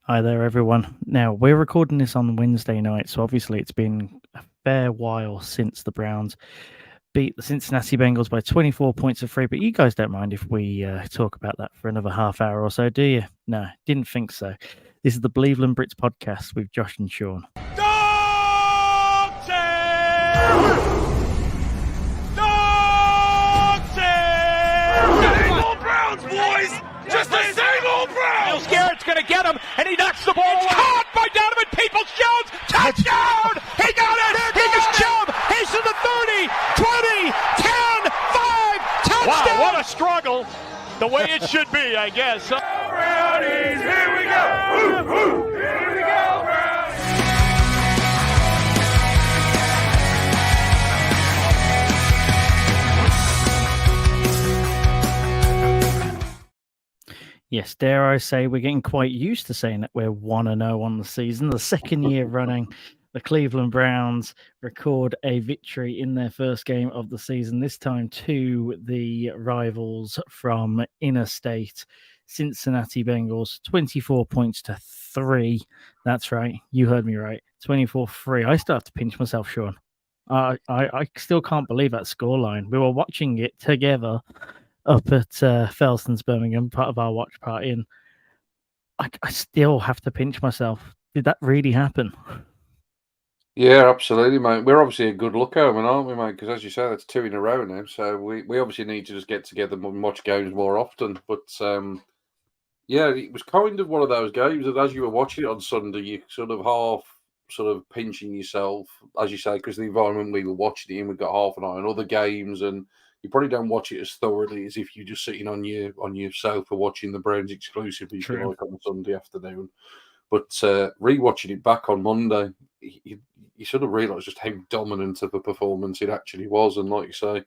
Hi there, everyone. Now, we're recording this on Wednesday night, so obviously it's been a fair while since the Browns beat the Cincinnati Bengals by 24 points to 3, but you guys don't mind if we talk about that for another half hour or so, do you? No, didn't think so. This is the Believeland Brits podcast with Josh and Shaun. Just the same old Browns! Garrett's going to get him, and he knocks the ball away. Caught by Donovan Peoples-Jones! Touchdown! He got it! He got Chubb! He's to the 30, 20, 10, 5, touchdown! Wow, what a struggle. The way it should be, I guess. Brownies, here we go! Woo, woo. Here we go, Brownies! Yes, dare I say, we're getting quite used to saying that we're 1-0 on the season. The second year running, the Cleveland Browns record a victory in their first game of the season, this time to the rivals from interstate Cincinnati Bengals, 24 points to 3. That's right. You heard me right. 24-3. I still have to pinch myself, Shaun. I still can't believe that scoreline. We were watching it together up at Felston's Birmingham, part of our watch party, and I still have to pinch myself. Did that really happen? Yeah, absolutely, mate. We're obviously a good look over, aren't we, mate? Because as you say, that's 2 in a row now. So we obviously need to just get together and watch games more often. But yeah, it was kind of one of those games that as you were watching it on Sunday, you sort of pinching yourself, as you say, because the environment we were watching it in, we've got half an eye on other games, and you probably don't watch it as thoroughly as if you're just sitting on your sofa watching the Browns exclusively, if you like, on a Sunday afternoon. But rewatching it back on Monday, you sort of realise just how dominant of a performance it actually was. And like you say,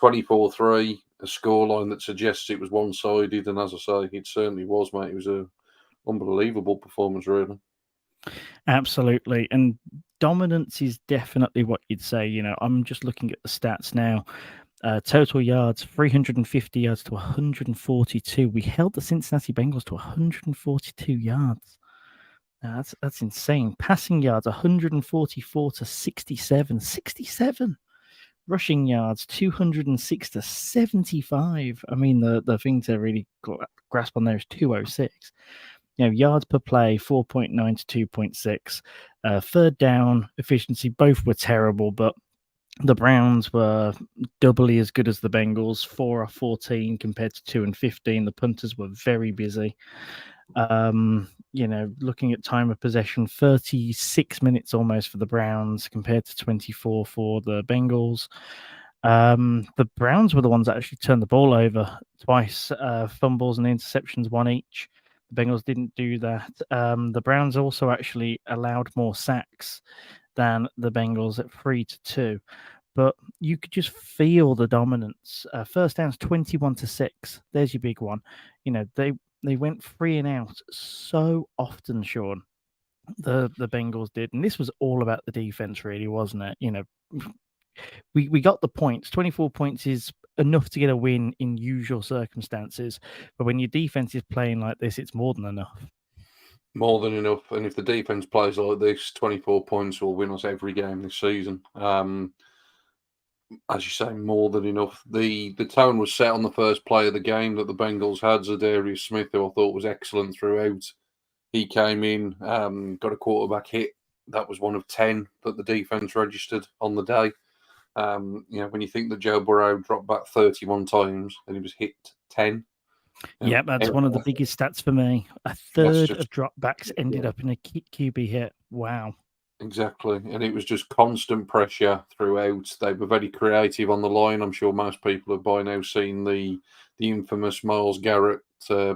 24-3, a scoreline that suggests it was one-sided. And as I say, it certainly was, mate. It was an unbelievable performance, really. Absolutely. And dominance is definitely what you'd say. You know, I'm just looking at the stats now. Total yards, 350 yards to 142. We held the Cincinnati Bengals to 142 yards. That's insane. Passing yards, 144 to 67. 67. Rushing yards, 206 to 75. I mean, the thing to really grasp on there is 206. You know, yards per play, 4.9 to 2.6. Third down efficiency, both were terrible, but the Browns were doubly as good as the Bengals, 4 of 14 compared to 2 and 15. The punters were very busy. You know, looking at time of possession, 36 minutes almost for the Browns compared to 24 for the Bengals. The Browns were the ones that actually turned the ball over twice, fumbles and interceptions, one each. The Bengals didn't do that. The Browns also actually allowed more sacks than the Bengals at 3-2. But you could just feel the dominance. First down's 21-6. There's your big one. You know, they went 3 and out so often, Shaun. The Bengals did. And this was all about the defense, really, wasn't it? You know, we got the points. 24 points is enough to get a win in usual circumstances. But when your defense is playing like this, it's more than enough. More than enough. And if the defense plays like this, 24 points will win us every game this season. As you say, more than enough. The tone was set on the first play of the game that the Bengals had. Zadarius Smith, who I thought was excellent throughout. He came in, got a quarterback hit. That was one of 10 that the defense registered on the day. You know, when you think that Joe Burrow dropped back 31 times and he was hit 10. Yeah, that's one of the biggest stats for me. A third of dropbacks ended up in a QB hit. Wow. Exactly. And it was just constant pressure throughout. They were very creative on the line. I'm sure most people have by now seen the infamous Myles Garrett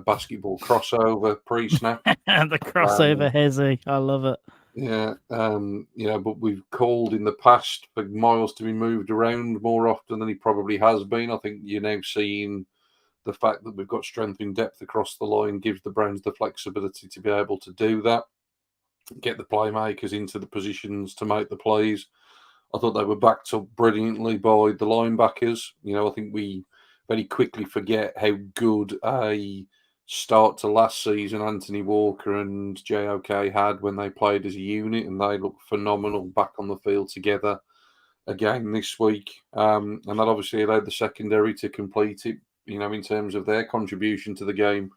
basketball crossover pre-snap. The crossover hezzy. I love it. Yeah. You know, but we've called in the past for Myles to be moved around more often than he probably has been. I think you're now seeing the fact that we've got strength in depth across the line gives the Browns the flexibility to be able to do that. Get the playmakers into the positions to make the plays. I thought they were backed up brilliantly by the linebackers. You know, I think we very quickly forget how good a start to last season Anthony Walker and JOK had when they played as a unit, and they looked phenomenal back on the field together again this week. And that obviously allowed the secondary to complete it, in terms of their contribution to the game.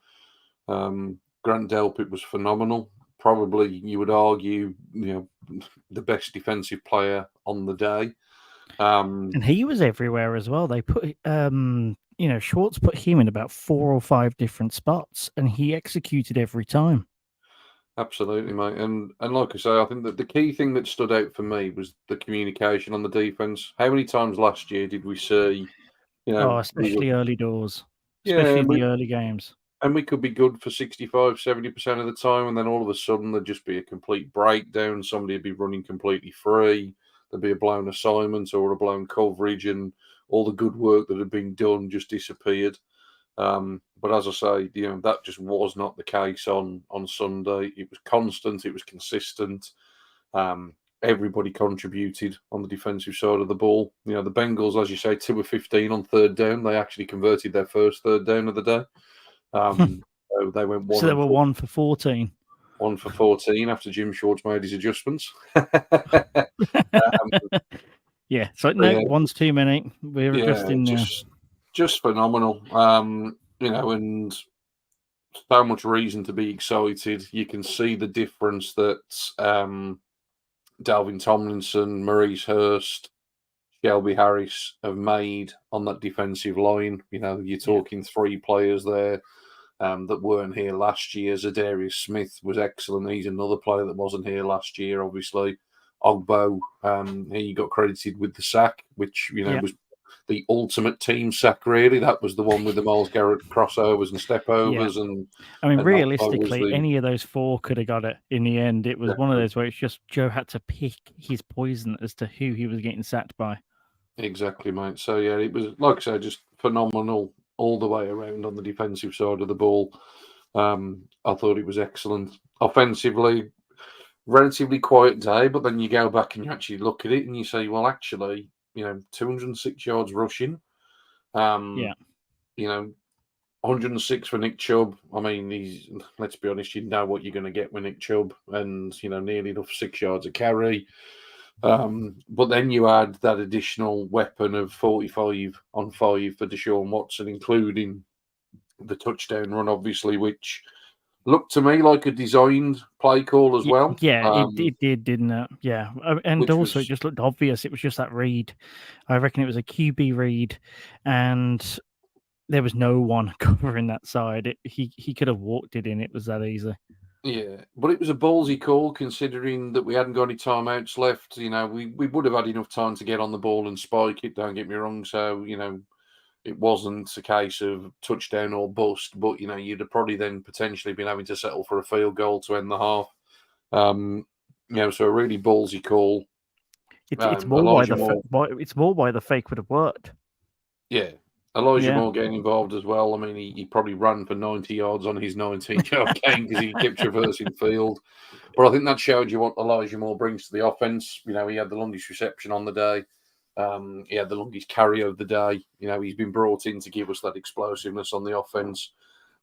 Grant Delpit was phenomenal. Probably, you would argue, the best defensive player on the day. And he was everywhere as well. They put, Schwartz put him in about 4 or 5 different spots, and he executed every time. Absolutely, mate. And like I say, I think that the key thing that stood out for me was the communication on the defense. How many times last year did we see, especially early doors, yeah, especially in the early games. And we could be good for 65, 70% of the time, and then all of a sudden there'd just be a complete breakdown. Somebody would be running completely free. There'd be a blown assignment or a blown coverage, and all the good work that had been done just disappeared. But as I say, that just was not the case on Sunday. It was constant. It was consistent. Everybody contributed on the defensive side of the ball. The Bengals, as you say, 2 of 15 on third down. They actually converted their first third down of the day. So they went 1. So they were 1 for 14. 1 for 14 after Jim Schwartz made his adjustments. Yeah, so no, one's too many. We're adjusting now. Just phenomenal. And so much reason to be excited. You can see the difference that Dalvin Tomlinson, Maurice Hurst, Shelby Harris have made on that defensive line. You're talking 3 players there that weren't here last year. Zadarius Smith was excellent. He's another player that wasn't here last year, obviously. Ogbo, he got credited with the sack, which, was the ultimate team sack, really. That was the one with the Myles Garrett crossovers and stepovers. Yeah. And realistically, any of those 4 could have got it in the end. It was one of those where it's just Joe had to pick his poison as to who he was getting sacked by. Exactly, mate. So, yeah, it was, like I said, just phenomenal all the way around on the defensive side of the ball. I thought it was excellent. Offensively, relatively quiet day, but then you go back and you actually look at it and you say, well, actually, 206 yards rushing. 106 for Nick Chubb. I mean, let's be honest, you know what you're going to get with Nick Chubb, and, nearly enough 6 yards a carry. But then you add that additional weapon of 45 on 5 for Deshaun Watson, including the touchdown run, obviously, which looked to me like a designed play call as well. Yeah, it did, didn't it? Yeah. And also, it just looked obvious. It was just that read. I reckon it was a QB read, and there was no one covering that side. He could have walked it in. It was that easy. Yeah, but it was a ballsy call considering that we hadn't got any timeouts left. We would have had enough time to get on the ball and spike it, don't get me wrong. So, it wasn't a case of touchdown or bust, but, you'd have probably then potentially been having to settle for a field goal to end the half. So a really ballsy call. It's more why the fake would have worked. Yeah. Elijah Moore getting involved as well. I mean, he probably ran for 90 yards on his 19-yard game because he kept traversing field. But I think that showed you what Elijah Moore brings to the offense. He had the longest reception on the day. He had the longest carry of the day. He's been brought in to give us that explosiveness on the offense.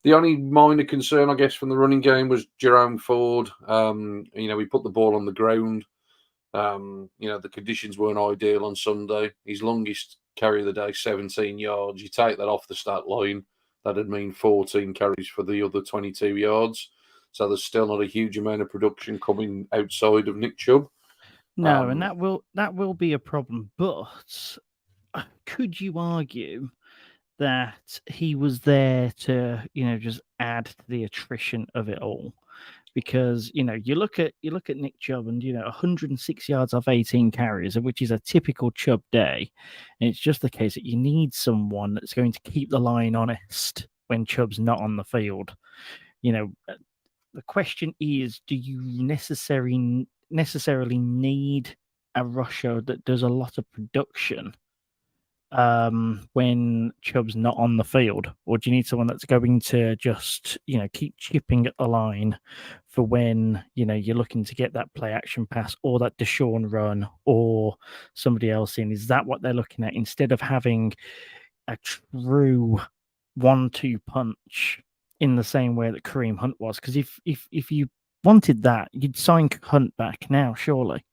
The only minor concern, I guess, from the running game was Jerome Ford. He put the ball on the ground. The conditions weren't ideal on Sunday. His longest carry of the day, 17 yards. You take that off the stat line, that'd mean 14 carries for the other 22 yards. So there's still not a huge amount of production coming outside of Nick Chubb. No, and that will be a problem. But could you argue that he was there to, just add to the attrition of it all? Because, you look at Nick Chubb and, 106 yards off 18 carries, which is a typical Chubb day. And it's just the case that you need someone that's going to keep the line honest when Chubb's not on the field. The question is, do you necessarily need a rusher that does a lot of production when Chubb's not on the field? Or do you need someone that's going to just, keep chipping at the line for when, you're looking to get that play action pass or that Deshaun run or somebody else in? Is that what they're looking at instead of having a true 1-2 punch in the same way that Kareem Hunt was. Because if you wanted that, you'd sign Hunt back now, surely.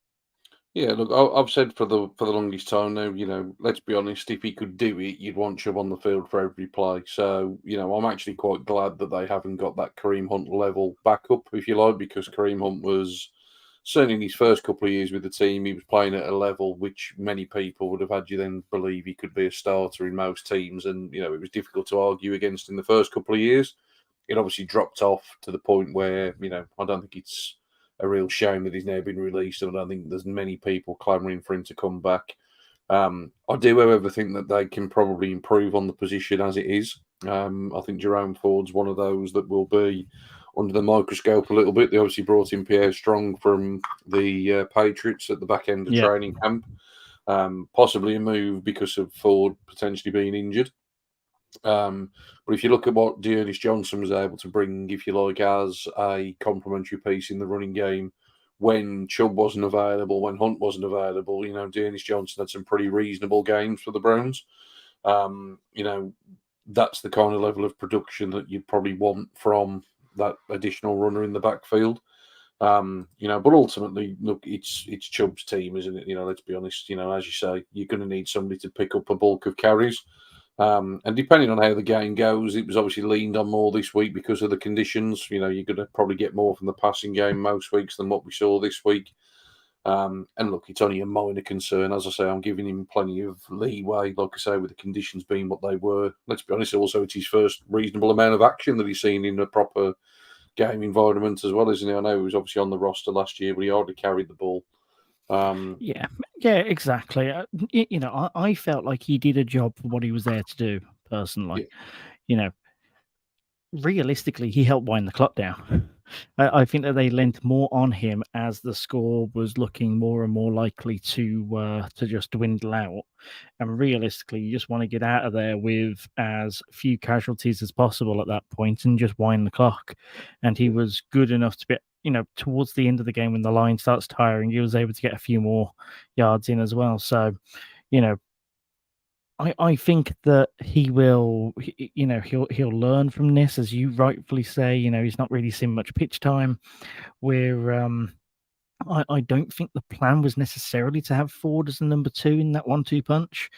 Yeah, look, I've said for the longest time now, let's be honest, if he could do it, you'd want Chubb on the field for every play. So, I'm actually quite glad that they haven't got that Kareem Hunt level backup, if you like, because Kareem Hunt was certainly in his first couple of years with the team, he was playing at a level which many people would have had you then believe he could be a starter in most teams. And, it was difficult to argue against in the first couple of years. It obviously dropped off to the point where, I don't think it's a real shame that he's now been released, and I don't think there's many people clamouring for him to come back. I do, however, think that they can probably improve on the position as it is. I think Jerome Ford's one of those that will be under the microscope a little bit. They obviously brought in Pierre Strong from the Patriots at the back end of training camp, possibly a move because of Ford potentially being injured. But if you look at what Dearness Johnson was able to bring, if you like, as a complementary piece in the running game, when Chubb wasn't available, when Hunt wasn't available, Dearness Johnson had some pretty reasonable games for the Browns. That's the kind of level of production that you'd probably want from that additional runner in the backfield. But ultimately, look, it's Chubb's team, isn't it? Let's be honest. As you say, you're going to need somebody to pick up a bulk of carries. And depending on how the game goes, it was obviously leaned on more this week because of the conditions. You're going to probably get more from the passing game most weeks than what we saw this week. And look, it's only a minor concern. As I say, I'm giving him plenty of leeway, like I say, with the conditions being what they were. Let's be honest, also, it's his first reasonable amount of action that he's seen in a proper game environment as well, isn't he? I know he was obviously on the roster last year, but he hardly carried the ball. Yeah, exactly. I felt like he did a job for what he was there to do, personally. Yeah. Realistically, he helped wind the clock down. I think that they lent more on him as the score was looking more and more likely to just dwindle out. And realistically, you just want to get out of there with as few casualties as possible at that point and just wind the clock. And he was good enough to be, towards the end of the game when the line starts tiring, he was able to get a few more yards in as well. So, I think that he will, he'll learn from this, as you rightfully say. He's not really seen much pitch time. I don't think the plan was necessarily to have Ford as the number 2 in that 1-2 punch.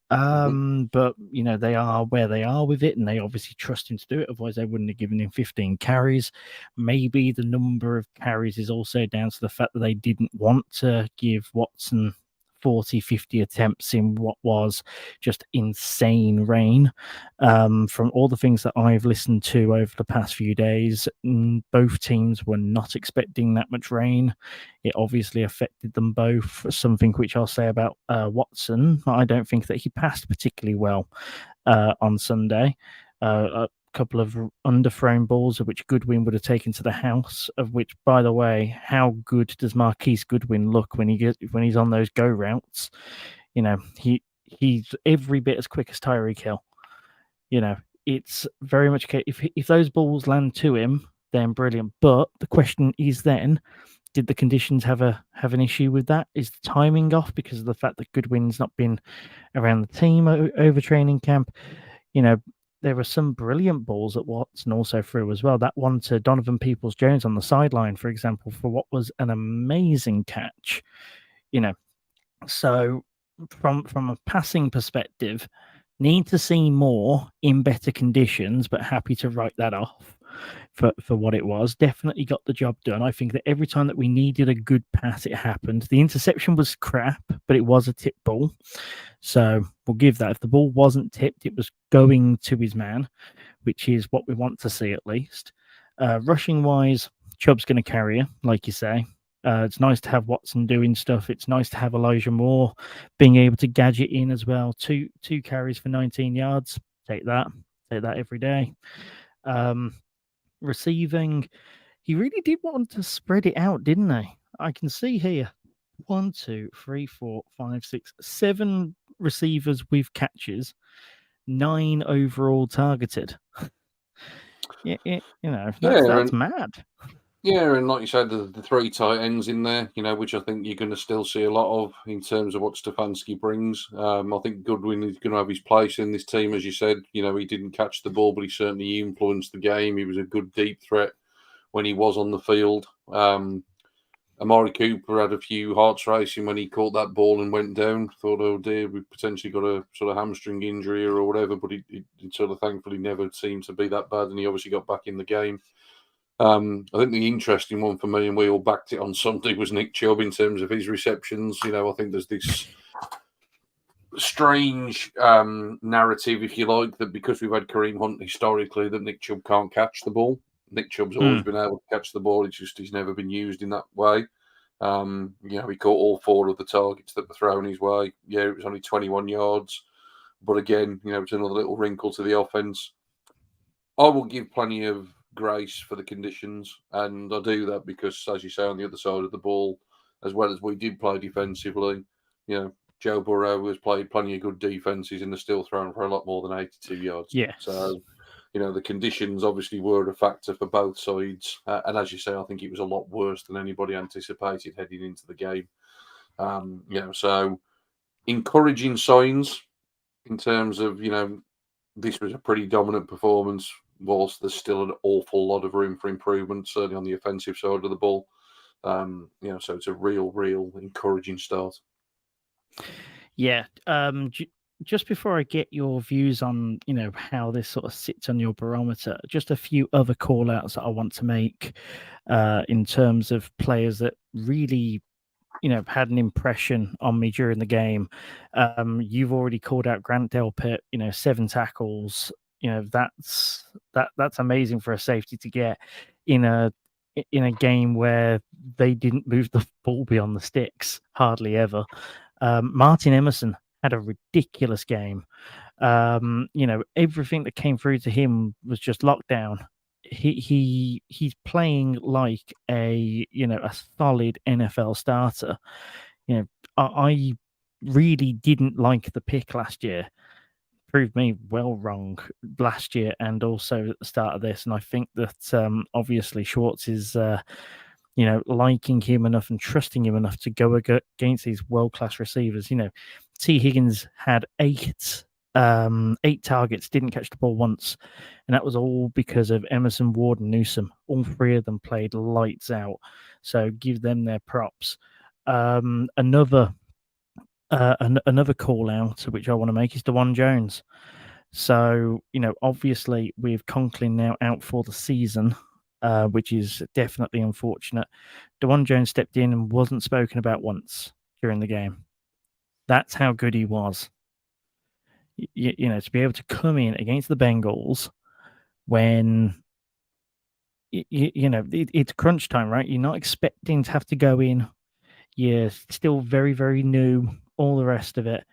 But they are where they are with it, and they obviously trust him to do it. Otherwise, they wouldn't have given him 15 carries. Maybe the number of carries is also down to the fact that they didn't want to give Watson 40, 50 attempts in what was just insane rain. From all the things that I've listened to over the past few days, both teams were not expecting that much rain. It obviously affected them both. Something which I'll say about Watson, I don't think that he passed particularly well on Sunday. A couple of underthrown balls of which Goodwin would have taken to the house, of which, by the way, how good does Marquise Goodwin look when he's on those go routes? He's every bit as quick as Tyreek Hill. It's very much okay. If those balls land to him, then brilliant. But the question is then, did the conditions have an issue with that? Is the timing off because of the fact that Goodwin's not been around the team over training camp? There were some brilliant balls that Watson also threw as well. That one to Donovan Peoples-Jones on the sideline, for example, for what was an amazing catch. So from a passing perspective, need to see more in better conditions, but happy to write that off for what it was. Definitely got the job done. I think that every time that we needed a good pass, it happened. The interception was crap, but it was a tip ball. So we'll give that. If the ball wasn't tipped, it was going to his man, which is what we want to see at least. Rushing-wise, Chubb's going to carry you, like you say. It's nice to have Watson doing stuff. It's nice to have Elijah Moore being able to gadget in as well. Two carries for 19 yards. Take that every day. Receiving, he really did want to spread it out, didn't he? I can see here 1, 2, 3, 4, 5, 6, 7 receivers with catches, 9 overall targeted. That's mad. Yeah, and like you said, the three tight ends in there, which I think you're going to still see a lot of in terms of what Stefanski brings. I think Goodwin is going to have his place in this team, as you said. He didn't catch the ball, but he certainly influenced the game. He was a good deep threat when he was on the field. Amari Cooper had a few hearts racing when he caught that ball and went down. Thought, oh dear, we potentially got a sort of hamstring injury or whatever, but it sort of thankfully never seemed to be that bad, and he obviously got back in the game. I think the interesting one for me, and we all backed it on Sunday, was Nick Chubb in terms of his receptions. I think there's this strange narrative, if you like, that because we've had Kareem Hunt historically, that Nick Chubb can't catch the ball. Nick Chubb's always been able to catch the ball. It's just he's never been used in that way. He caught all 4 of the targets that were thrown his way. Yeah, it was only 21 yards. But again, it's another little wrinkle to the offense. I will give plenty of grace for the conditions, and I do that because, as you say, on the other side of the ball, as well as we did play defensively, Joe Burrow has played plenty of good defenses and is still thrown for a lot more than 82 yards. Yes. So, the conditions obviously were a factor for both sides. And as you say, I think it was a lot worse than anybody anticipated heading into the game. So encouraging signs in terms of, this was a pretty dominant performance, whilst there's still an awful lot of room for improvement, certainly on the offensive side of the ball. So it's a real encouraging start. Yeah. Just before I get your views on, how this sort of sits on your barometer, just a few other call outs that I want to make in terms of players that really, had an impression on me during the game. You've already called out Grant Delpit, 7 tackles. That's amazing for a safety to get in a game where they didn't move the ball beyond the sticks, hardly ever. Martin Emerson had a ridiculous game. Everything that came through to him was just lockdown. He's playing like a solid NFL starter. I really didn't like the pick last year. Proved me well wrong last year and also at the start of this. And I think that obviously Schwartz is liking him enough and trusting him enough to go against these world-class receivers. T. Higgins had 8 targets, didn't catch the ball once, and that was all because of Emerson, Ward, and Newsome. All 3 of them played lights out, so give them their props. Another call out which I want to make is DeJuan Jones. So obviously with Conklin now out for the season, which is definitely unfortunate, DeJuan Jones stepped in and wasn't spoken about once during the game. That's how good he was. To be able to come in against the Bengals when it's crunch time, right? You're not expecting to have to go in. You're still very, very new, all the rest of it.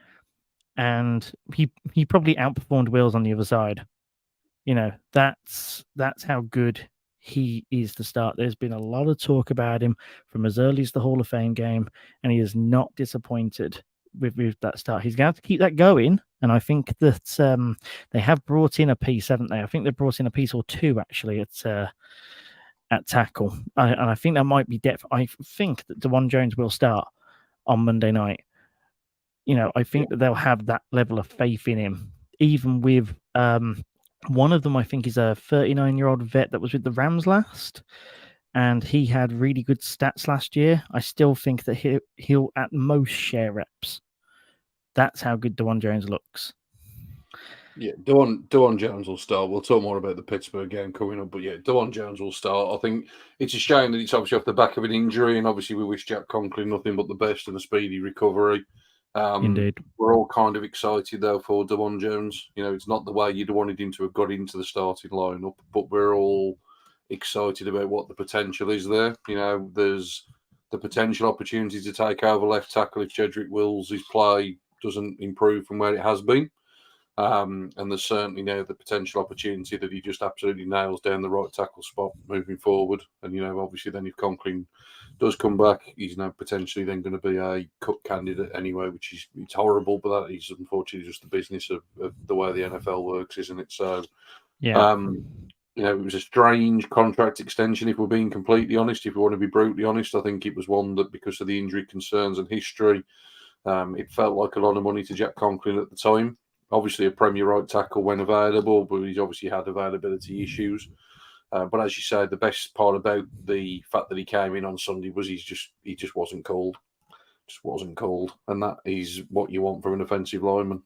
And he probably outperformed Wills on the other side. That's how good he is to start. There's been a lot of talk about him from as early as the Hall of Fame game, and he is not disappointed with that start. He's going to have to keep that going, and I think that they have brought in a piece, haven't they? I think they've brought in a piece or 2 actually at tackle, and I think that might be depth. I think that DeJuan Jones will start on Monday night. I think that they'll have that level of faith in him, even with one of them, I think, is a 39-year-old vet that was with the Rams last, and he had really good stats last year. I still think that he'll at most share reps. That's how good DeJuan Jones looks. Yeah, DeJuan Jones will start. We'll talk more about the Pittsburgh game coming up, but yeah, DeJuan Jones will start. I think it's a shame that it's obviously off the back of an injury, and obviously we wish Jack Conklin nothing but the best and a speedy recovery. Indeed. We're all kind of excited, though, for DeJuan Jones. It's not the way you'd wanted him to have got into the starting lineup, but we're all excited about what the potential is there. There's the potential opportunity to take over left tackle if Jedrick Wills' play doesn't improve from where it has been. And there's certainly now the potential opportunity that he just absolutely nails down the right tackle spot moving forward. And, obviously then if Conklin does come back, he's now potentially then going to be a cut candidate anyway, which is it's horrible, but that is unfortunately just the business of the way the NFL works, isn't it? So, yeah. It was a strange contract extension, if we're being completely honest. If we want to be brutally honest, I think it was one that, because of the injury concerns and history, it felt like a lot of money to Jack Conklin at the time. Obviously, a Premier right tackle when available, but he's obviously had availability issues. But as you say, the best part about the fact that he came in on Sunday was he just wasn't called. Just wasn't called. And that is what you want from an offensive lineman.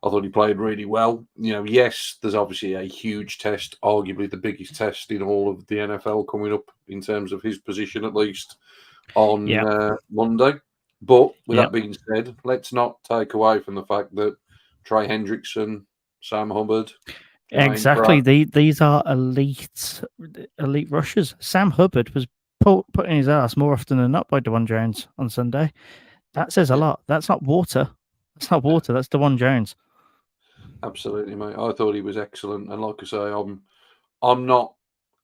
I thought he played really well. Yes, there's obviously a huge test, arguably the biggest test in all of the NFL coming up in terms of his position, at least on Monday. But with that being said, let's not take away from the fact that Trey Hendrickson, Sam Hubbard, Exactly. These are elite rushers. Sam Hubbard was putting his ass more often than not by DeJuan Jones on Sunday. That says a lot. That's not water. That's not water. That's DeJuan Jones. Absolutely, mate. I thought he was excellent, and like I say, I'm not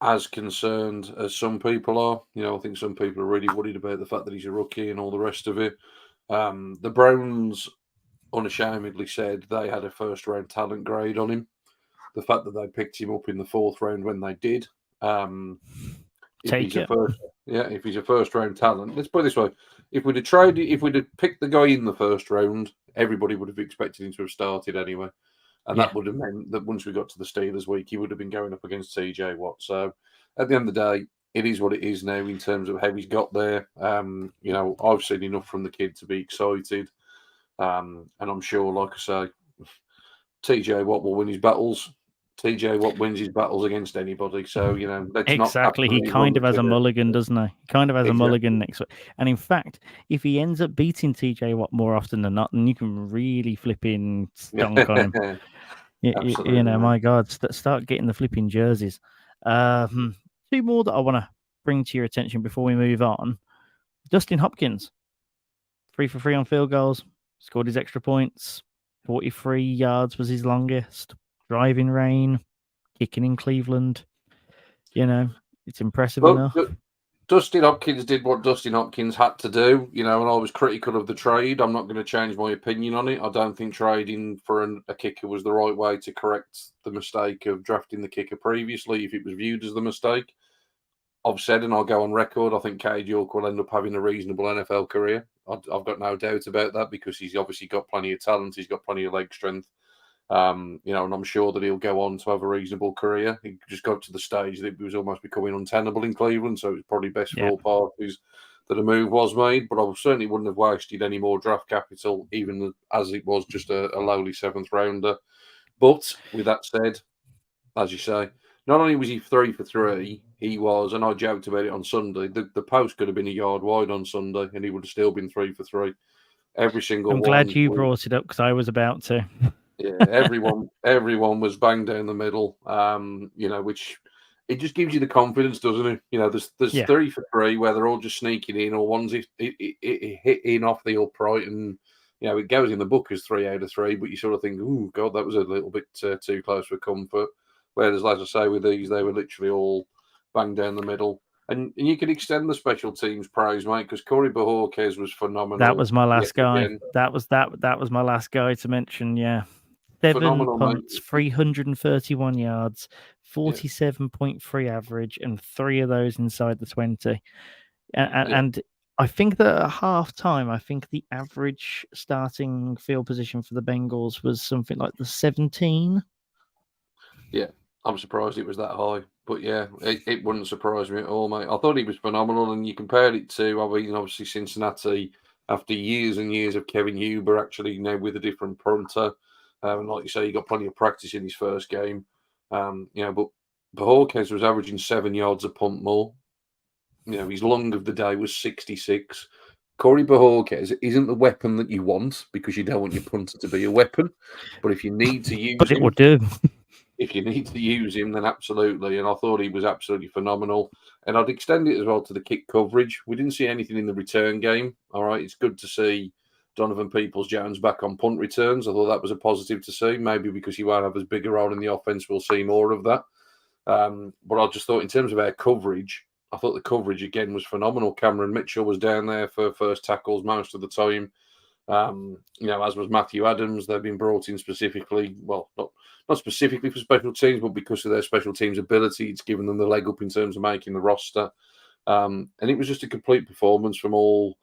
as concerned as some people are. I think some people are really worried about the fact that he's a rookie and all the rest of it. The Browns unashamedly said they had a first-round talent grade on him. The fact that they picked him up in the 4th round when they did, if he's a first-round talent, let's put it this way: if we'd have picked the guy in the 1st round, everybody would have expected him to have started anyway. And that would have meant that once we got to the Steelers week, he would have been going up against TJ Watt. So at the end of the day, it is what it is now in terms of how he's got there. I've seen enough from the kid to be excited. And I'm sure, like I say, TJ Watt will win his battles. TJ Watt wins his battles against anybody. So, let's exactly. He kind of has a mulligan, doesn't he? He kind of has a mulligan next week. And in fact, if he ends up beating TJ Watt more often than not, then you can really flipping stonk on him. My God, start getting the flipping jerseys. 2 more that I want to bring to your attention before we move on. Dustin Hopkins, 3 for 3 on field goals, scored his extra points. 43 yards was his longest. Driving rain, kicking in Cleveland. It's impressive enough. Dustin Hopkins did what Dustin Hopkins had to do, and I was critical of the trade. I'm not going to change my opinion on it. I don't think trading for a kicker was the right way to correct the mistake of drafting the kicker previously, if it was viewed as the mistake. I've said, and I'll go on record, I think Cade York will end up having a reasonable NFL career. I've got no doubt about that, because he's obviously got plenty of talent. He's got plenty of leg strength. And I'm sure that he'll go on to have a reasonable career. He just got to the stage that it was almost becoming untenable in Cleveland, so it's probably best for all parties that a move was made. But I certainly wouldn't have wasted any more draft capital, even as it was just a lowly 7th rounder. But with that said, as you say, not only was he 3 for 3, he was, and I joked about it on Sunday, the post could have been a yard wide on Sunday, and he would have still been 3 for 3. Every single one. I'm glad you brought it up, because I was about to. Yeah, everyone was bang down the middle. Which it just gives you the confidence, doesn't it? There's 3 for 3 where they're all just sneaking in, or one's it hit in off the upright, and it goes in the book as 3 out of 3. But you sort of think, oh God, that was a little bit too close for comfort. Whereas, as I say, with these, they were literally all bang down the middle. And you can extend the special teams praise, mate, because Corey Bojorquez was phenomenal. That was my last guy. That was my last guy to mention. Yeah. 7 punts, mate. 331 yards, 47.3 average, and 3 of those inside the 20. And I think that at halftime, I think the average starting field position for the Bengals was something like the 17. Yeah, I'm surprised it was that high. But yeah, it wouldn't surprise me at all, mate. I thought he was phenomenal, and you compared it to, obviously Cincinnati, after years and years of Kevin Huber, actually now with a different punter. And like you say, he got plenty of practice in his first game. But Bojorquez was averaging 7 yards a punt more. His long of the day was 66. Corey Bojorquez isn't the weapon that you want, because you don't want your punter to be a weapon. But if you need to use but it will do. If you need to use him, then absolutely. And I thought he was absolutely phenomenal. And I'd extend it as well to the kick coverage. We didn't see anything in the return game. All right, it's good to see Donovan Peoples-Jones back on punt returns. I thought that was a positive to see. Maybe because he won't have as big a role in the offense, we'll see more of that. But I just thought, in terms of our coverage, I thought the coverage again was phenomenal. Cameron Mitchell was down there for first tackles most of the time. As was Matthew Adams. They've been brought in specifically, well, not specifically for special teams, but because of their special teams ability, it's given them the leg up in terms of making the roster. And it was just a complete performance from all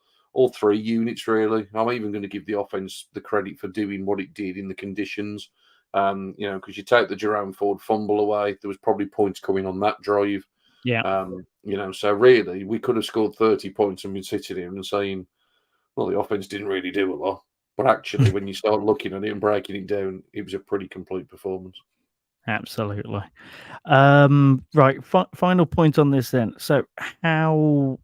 three units, really. I'm even going to give the offense the credit for doing what it did in the conditions. Because you take the Jerome Ford fumble away, there was probably points coming on that drive. Yeah. So really, we could have scored 30 points and been sitting here and saying, well, the offense didn't really do a lot. But actually, when you start looking at it and breaking it down, it was a pretty complete performance. Absolutely. Right. Final point on this then. So how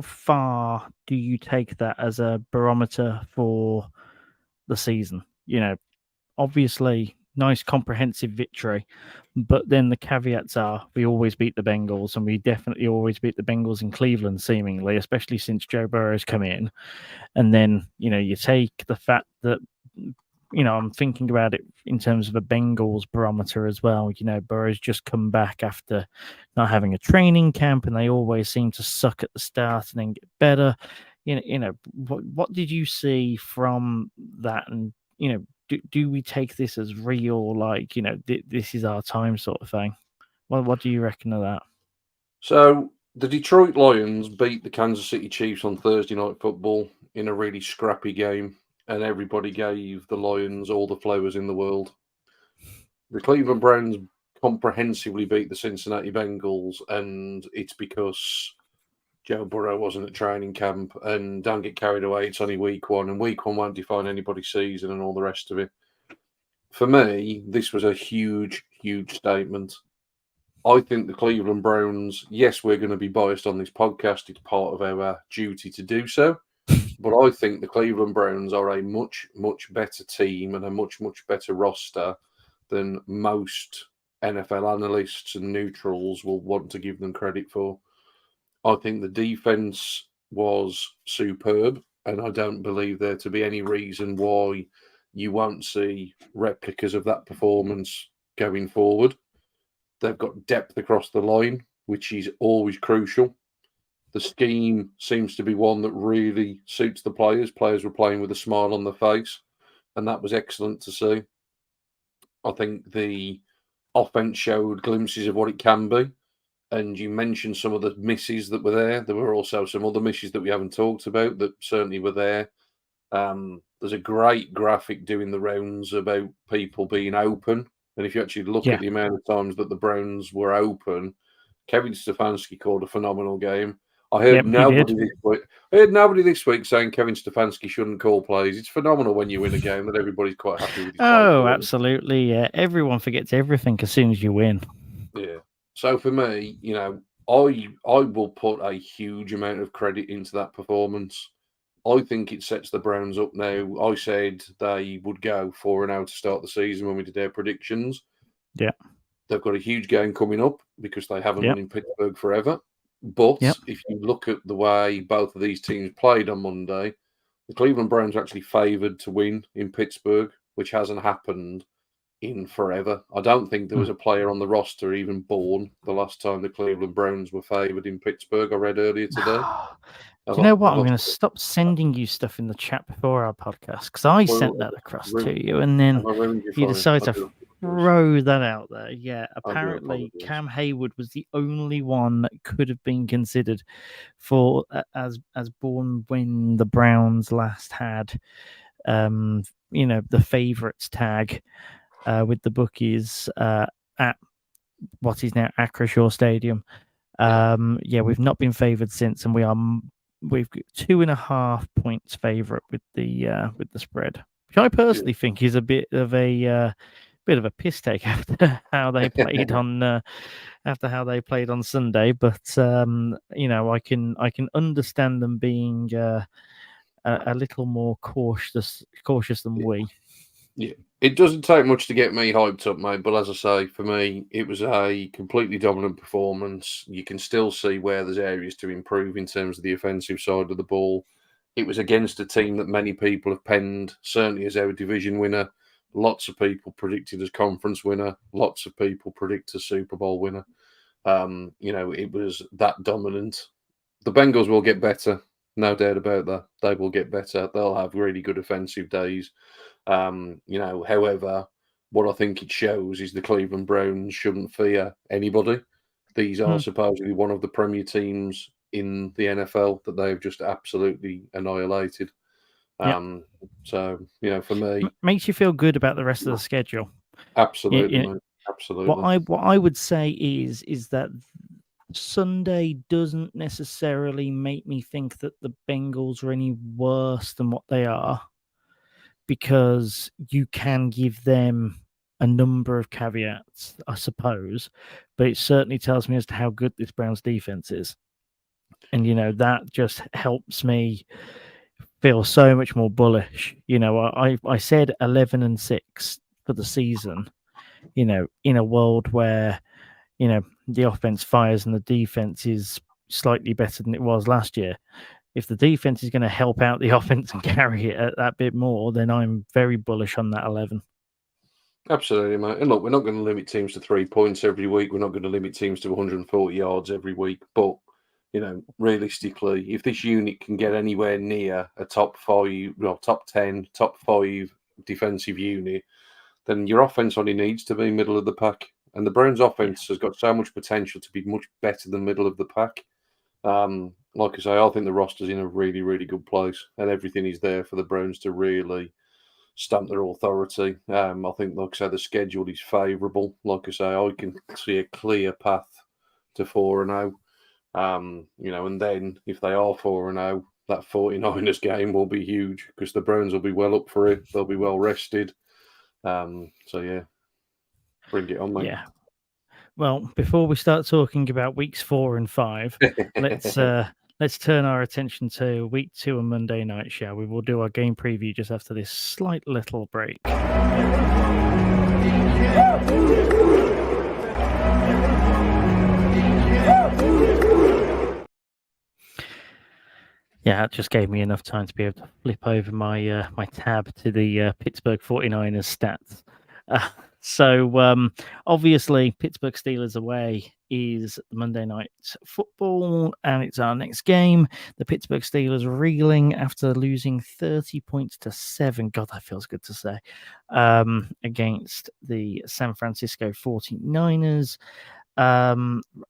far do you take that as a barometer for the season? Obviously, nice comprehensive victory, but then the caveats are we always beat the Bengals, and we definitely always beat the Bengals in Cleveland, seemingly, especially since Joe Burrow's come in. And then, you take the fact that, I'm thinking about it in terms of a Bengals barometer as well. Burrow's just come back after not having a training camp, and they always seem to suck at the start and then get better. What did you see from that? And, do we take this as real, like, this is our time sort of thing? What do you reckon of that? So the Detroit Lions beat the Kansas City Chiefs on Thursday Night Football in a really scrappy game, and everybody gave the Lions all the flowers in the world. The Cleveland Browns comprehensively beat the Cincinnati Bengals, and it's because Joe Burrow wasn't at training camp. And don't get carried away, it's only week one, and week one won't define anybody's season and all the rest of it. For me, this was a huge, huge statement. I think the Cleveland Browns, yes, we're going to be biased on this podcast. It's part of our duty to do so. But I think the Cleveland Browns are a much, much better team and a much, much better roster than most NFL analysts and neutrals will want to give them credit for. I think the defense was superb, and I don't believe there to be any reason why you won't see replicas of that performance going forward. They've got depth across the line, which is always crucial. The scheme seems to be one that really suits the players. Players were playing with a smile on their face, and that was excellent to see. I think the offense showed glimpses of what it can be. And you mentioned some of the misses that were there. There were also some other misses that we haven't talked about that certainly were there. There's a great graphic doing the rounds about people being open. And if you actually look at the amount of times that the Browns were open, Kevin Stefanski called a phenomenal game. I heard nobody this week saying Kevin Stefanski shouldn't call plays. It's phenomenal when you win a game that everybody's quite happy with. Oh, absolutely. Yeah. Everyone forgets everything as soon as you win. Yeah. So for me, I will put a huge amount of credit into that performance. I think it sets the Browns up now. I said they would go 4-0 to start the season when we did their predictions. Yeah. They've got a huge game coming up because they haven't won in Pittsburgh forever. But if you look at the way both of these teams played on Monday, the Cleveland Browns are actually favoured to win in Pittsburgh, which hasn't happened in forever. I don't think there was a player on the roster even born the last time the Cleveland Browns were favoured in Pittsburgh. I read earlier today. Do you know what? I'm going to stop sending you stuff in the chat before our podcast because I sent that across to you, and then you decide to throw that out there. Yeah, apparently Cam Hayward was the only one that could have been considered for as born when the Browns last had, the favourites tag with the bookies at what is now Acrisure Stadium. We've not been favoured since, and we've got 2.5 points favourite with the spread, which I personally think is a bit of a piss take after how they played on Sunday. But I can understand them being a little more cautious than we. Yeah, it doesn't take much to get me hyped up, mate. But as I say, for me, it was a completely dominant performance. You can still see where there's areas to improve in terms of the offensive side of the ball. It was against a team that many people have penned, certainly as our division winner. Lots of people predicted as conference winner. Lots of people predict as Super Bowl winner. It was that dominant. The Bengals will get better. no doubt about that. They will get better. They'll have really good offensive days. However, what I think it shows is the Cleveland Browns shouldn't fear anybody. These are supposedly one of the premier teams in the NFL that they've just absolutely annihilated. So, for me, makes you feel good about the rest of the schedule. absolutely, mate. Absolutely. What I would say is that Sunday doesn't necessarily make me think that the Bengals are any worse than what they are, because you can give them a number of caveats, I suppose, but it certainly tells me as to how good this Browns defense is. And, that just helps me feel so much more bullish. I said 11-6 for the season, in a world where, the offense fires and the defense is slightly better than it was last year. If the defense is going to help out the offense and carry it that bit more, then I'm very bullish on that 11. Absolutely, mate. And look, we're not going to limit teams to 3 points every week. We're not going to limit teams to 140 yards every week. But, realistically, if this unit can get anywhere near a top 10, top 5 defensive unit, then your offense only needs to be middle of the pack. And the Browns' offense has got so much potential to be much better than middle of the pack. Like I say, I think the roster's in a really, really good place, and everything is there for the Browns to really stamp their authority. I think, like I say, the schedule is favourable. Like I say, I can see a clear path to 4-0. And then if they are 4-0, that 49ers game will be huge because the Browns will be well up for it. They'll be well rested. So yeah, bring it on, mate. Yeah. Well, before we start talking about weeks 4 and 5, let's turn our attention to week 2 on Monday night, shall we? We'll do our game preview just after this slight little break. Yeah, that just gave me enough time to be able to flip over my my tab to the Pittsburgh 49ers stats. So obviously, Pittsburgh Steelers away is Monday Night Football, and it's our next game. The Pittsburgh Steelers reeling after losing 30 points to 7. God, that feels good to say. Against the San Francisco 49ers.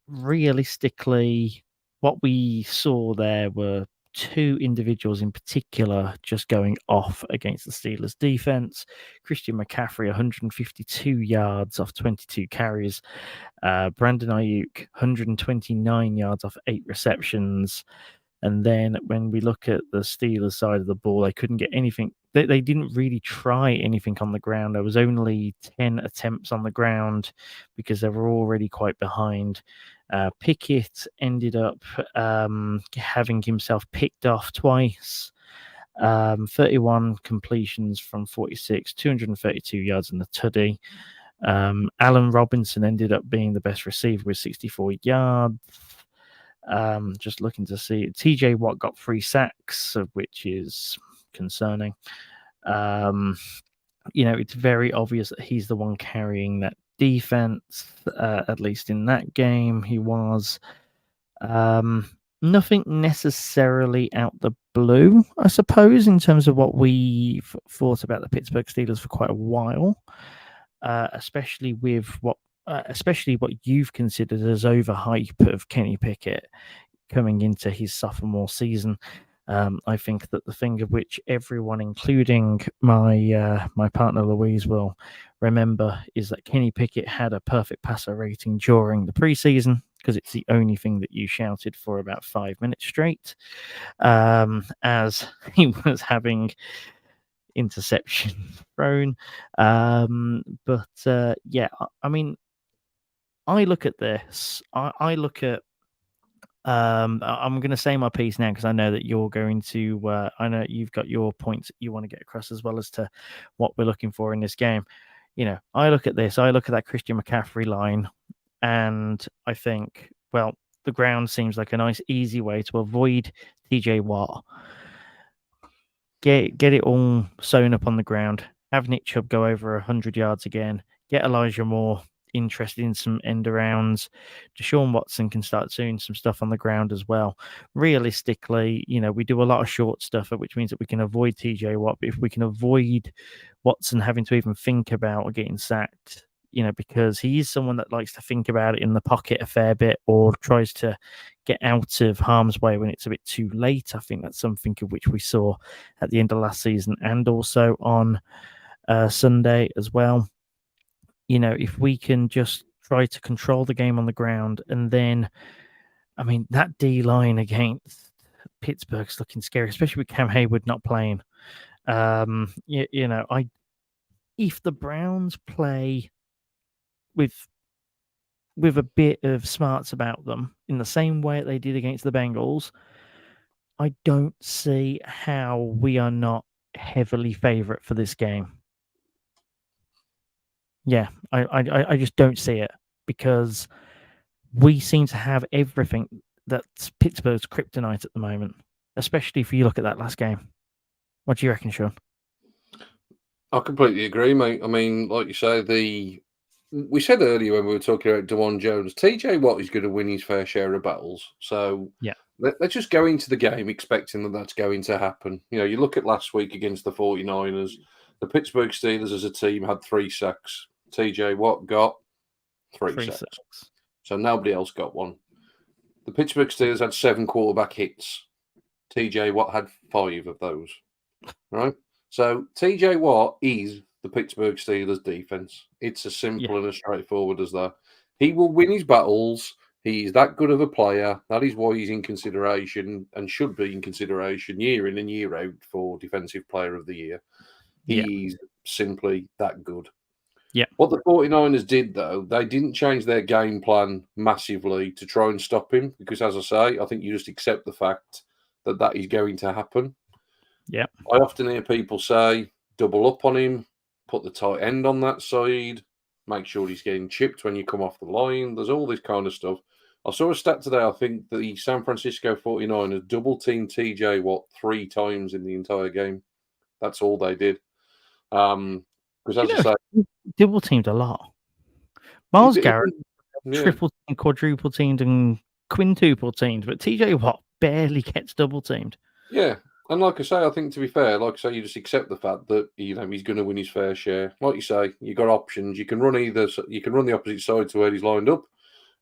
Realistically, what we saw there were 2 individuals in particular just going off against the Steelers defense. Christian McCaffrey, 152 yards off 22 carries. Brandon Ayuk, 129 yards off 8 receptions. And then when we look at the Steelers side of the ball, they couldn't get anything. They didn't really try anything on the ground. There was only 10 attempts on the ground because they were already quite behind. Pickett ended up having himself picked off twice. 31 completions from 46, 232 yards in the tutty. Allen Robinson ended up being the best receiver with 64 yards. Just looking to see, TJ Watt got 3 sacks, which is concerning. It's very obvious that he's the one carrying that defense, at least in that game he was. Nothing necessarily out the blue, I suppose, in terms of what we've thought about the Pittsburgh Steelers for quite a while, especially with what you've considered as overhype of Kenny Pickett coming into his sophomore season. I think that the thing of which everyone, including my partner Louise, will remember is that Kenny Pickett had a perfect passer rating during the preseason, because it's the only thing that you shouted for about 5 minutes straight, as he was having interception thrown. Yeah, I mean, I look at this. I look at. I'm going to say my piece now because I know that you're going to. I know you've got your points that you want to get across as well as to what we're looking for in this game. I look at this. I look at that Christian McCaffrey line, and I think, well, the ground seems like a nice, easy way to avoid TJ Watt. Get it all sewn up on the ground. Have Nick Chubb go over 100 yards again. Get Elijah Moore interested in some end arounds. Deshaun Watson can start doing some stuff on the ground as well. Realistically, we do a lot of short stuff, which means that we can avoid TJ Watt. But if we can avoid Watson having to even think about getting sacked, because he is someone that likes to think about it in the pocket a fair bit or tries to get out of harm's way when it's a bit too late. I think that's something of which we saw at the end of last season and also on Sunday as well. If we can just try to control the game on the ground, and then, that D line against Pittsburgh's looking scary, especially with Cam Hayward not playing. If the Browns play with a bit of smarts about them in the same way they did against the Bengals, I don't see how we are not heavily favorite for this game. Yeah, I just don't see it because we seem to have everything that's Pittsburgh's kryptonite at the moment, especially if you look at that last game. What do you reckon, Shaun? I completely agree, mate. Like you say, we said earlier when we were talking about DeJuan Jones, TJ Watt is going to win his fair share of battles. So yeah, let's just go into the game expecting that that's going to happen. You look at last week against the 49ers, the Pittsburgh Steelers as a team had 3 sacks. TJ Watt got 3 sacks. So nobody else got one. The Pittsburgh Steelers had 7 quarterback hits. TJ Watt had 5 of those. Right? So TJ Watt is the Pittsburgh Steelers defense. It's as simple and as straightforward as that. He will win his battles. He's that good of a player. That is why he's in consideration and should be in consideration year in and year out for Defensive Player of the Year. He's simply that good. Yeah. What the 49ers did, though, they didn't change their game plan massively to try and stop him because, as I say, I think you just accept the fact that that is going to happen. Yeah. I often hear people say, double up on him, put the tight end on that side, make sure he's getting chipped when you come off the line. There's all this kind of stuff. I saw a stat today. I think the San Francisco 49ers double-teamed TJ Watt 3 times in the entire game. That's all they did. Because as I say, double-teamed a lot. Miles Garrett, triple-teamed, quadruple-teamed, and quintuple-teamed, but TJ Watt barely gets double-teamed. Yeah. And like I say, I think to be fair, like I say, you just accept the fact that he's going to win his fair share. Like you say, you got options. You can run the opposite side to where he's lined up.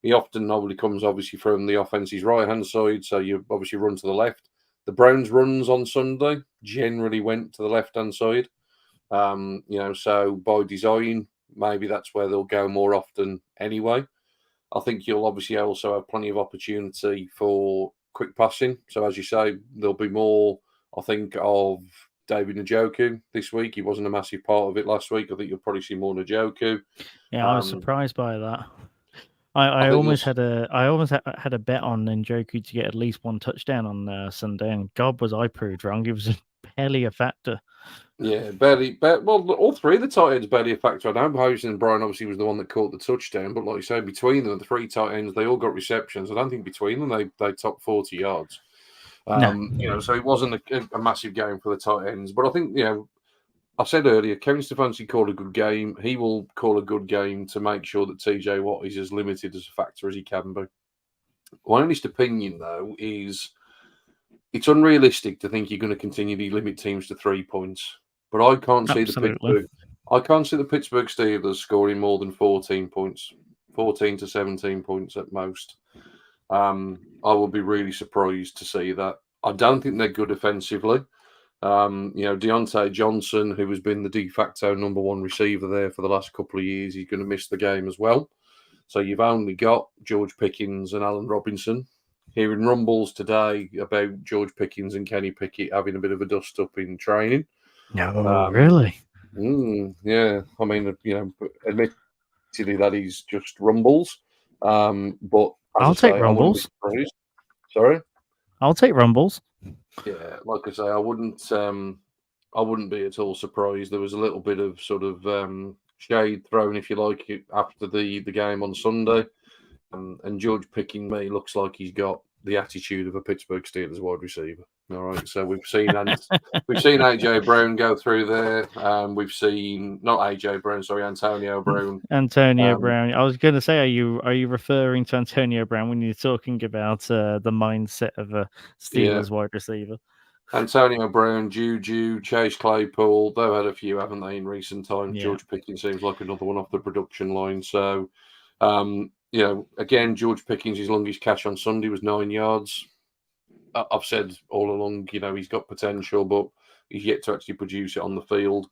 He often normally comes obviously from the offense's right hand side, so you obviously run to the left. The Browns' runs on Sunday generally went to the left hand side. So by design, maybe that's where they'll go more often anyway. I think you'll obviously also have plenty of opportunity for quick passing. So as you say, there'll be more. I think of David Njoku this week. He wasn't a massive part of it last week. I think you'll probably see more Njoku. Yeah, I was surprised by that. I almost had a bet on Njoku to get at least 1 touchdown on Sunday, and God was I proved wrong. It was barely a factor. Yeah, barely. Well, all 3 of the tight ends barely a factor. I know Harrison and Brian obviously was the one that caught the touchdown, but like you say, between them, the 3 tight ends, they all got receptions. I don't think between them they topped 40 yards. No. So it wasn't a massive game for the tight ends. But I think, I said earlier, Kevin Stefanski called a good game. He will call a good game to make sure that TJ Watt is as limited as a factor as he can be. My honest opinion, though, is it's unrealistic to think you're going to continue to limit teams to 3 points. But I can't see the Pittsburgh Steelers scoring more than 14 points, 14 to 17 points at most. I will be really surprised to see that. I don't think they're good offensively. Deontay Johnson, who has been the de facto number 1 receiver there for the last couple of years, he's going to miss the game as well. So you've only got George Pickens and Allen Robinson. Hearing rumbles today about George Pickens and Kenny Pickett having a bit of a dust-up in training. No, really? Yeah. Admittedly, that is just rumbles. But I'll take rumbles. Sorry? I'll take rumbles. Yeah, like I say, I wouldn't be at all surprised. There was a little bit of sort of shade thrown, if you like, after the game on Sunday. And George Pickens, me, looks like he's got the attitude of a Pittsburgh Steelers wide receiver. All right, so we've seen AJ Brown go through there. We've seen not AJ Brown, sorry, Antonio Brown. Antonio Brown. I was going to say, are you referring to Antonio Brown when you're talking about the mindset of a Steelers wide receiver? Antonio Brown, Juju, Chase Claypool, they've had a few, haven't they, in recent times? Yeah. George Pickens seems like another one off the production line. So, again, George Pickens, his longest catch on Sunday was 9 yards. I've said all along, he's got potential, but he's yet to actually produce it on the field.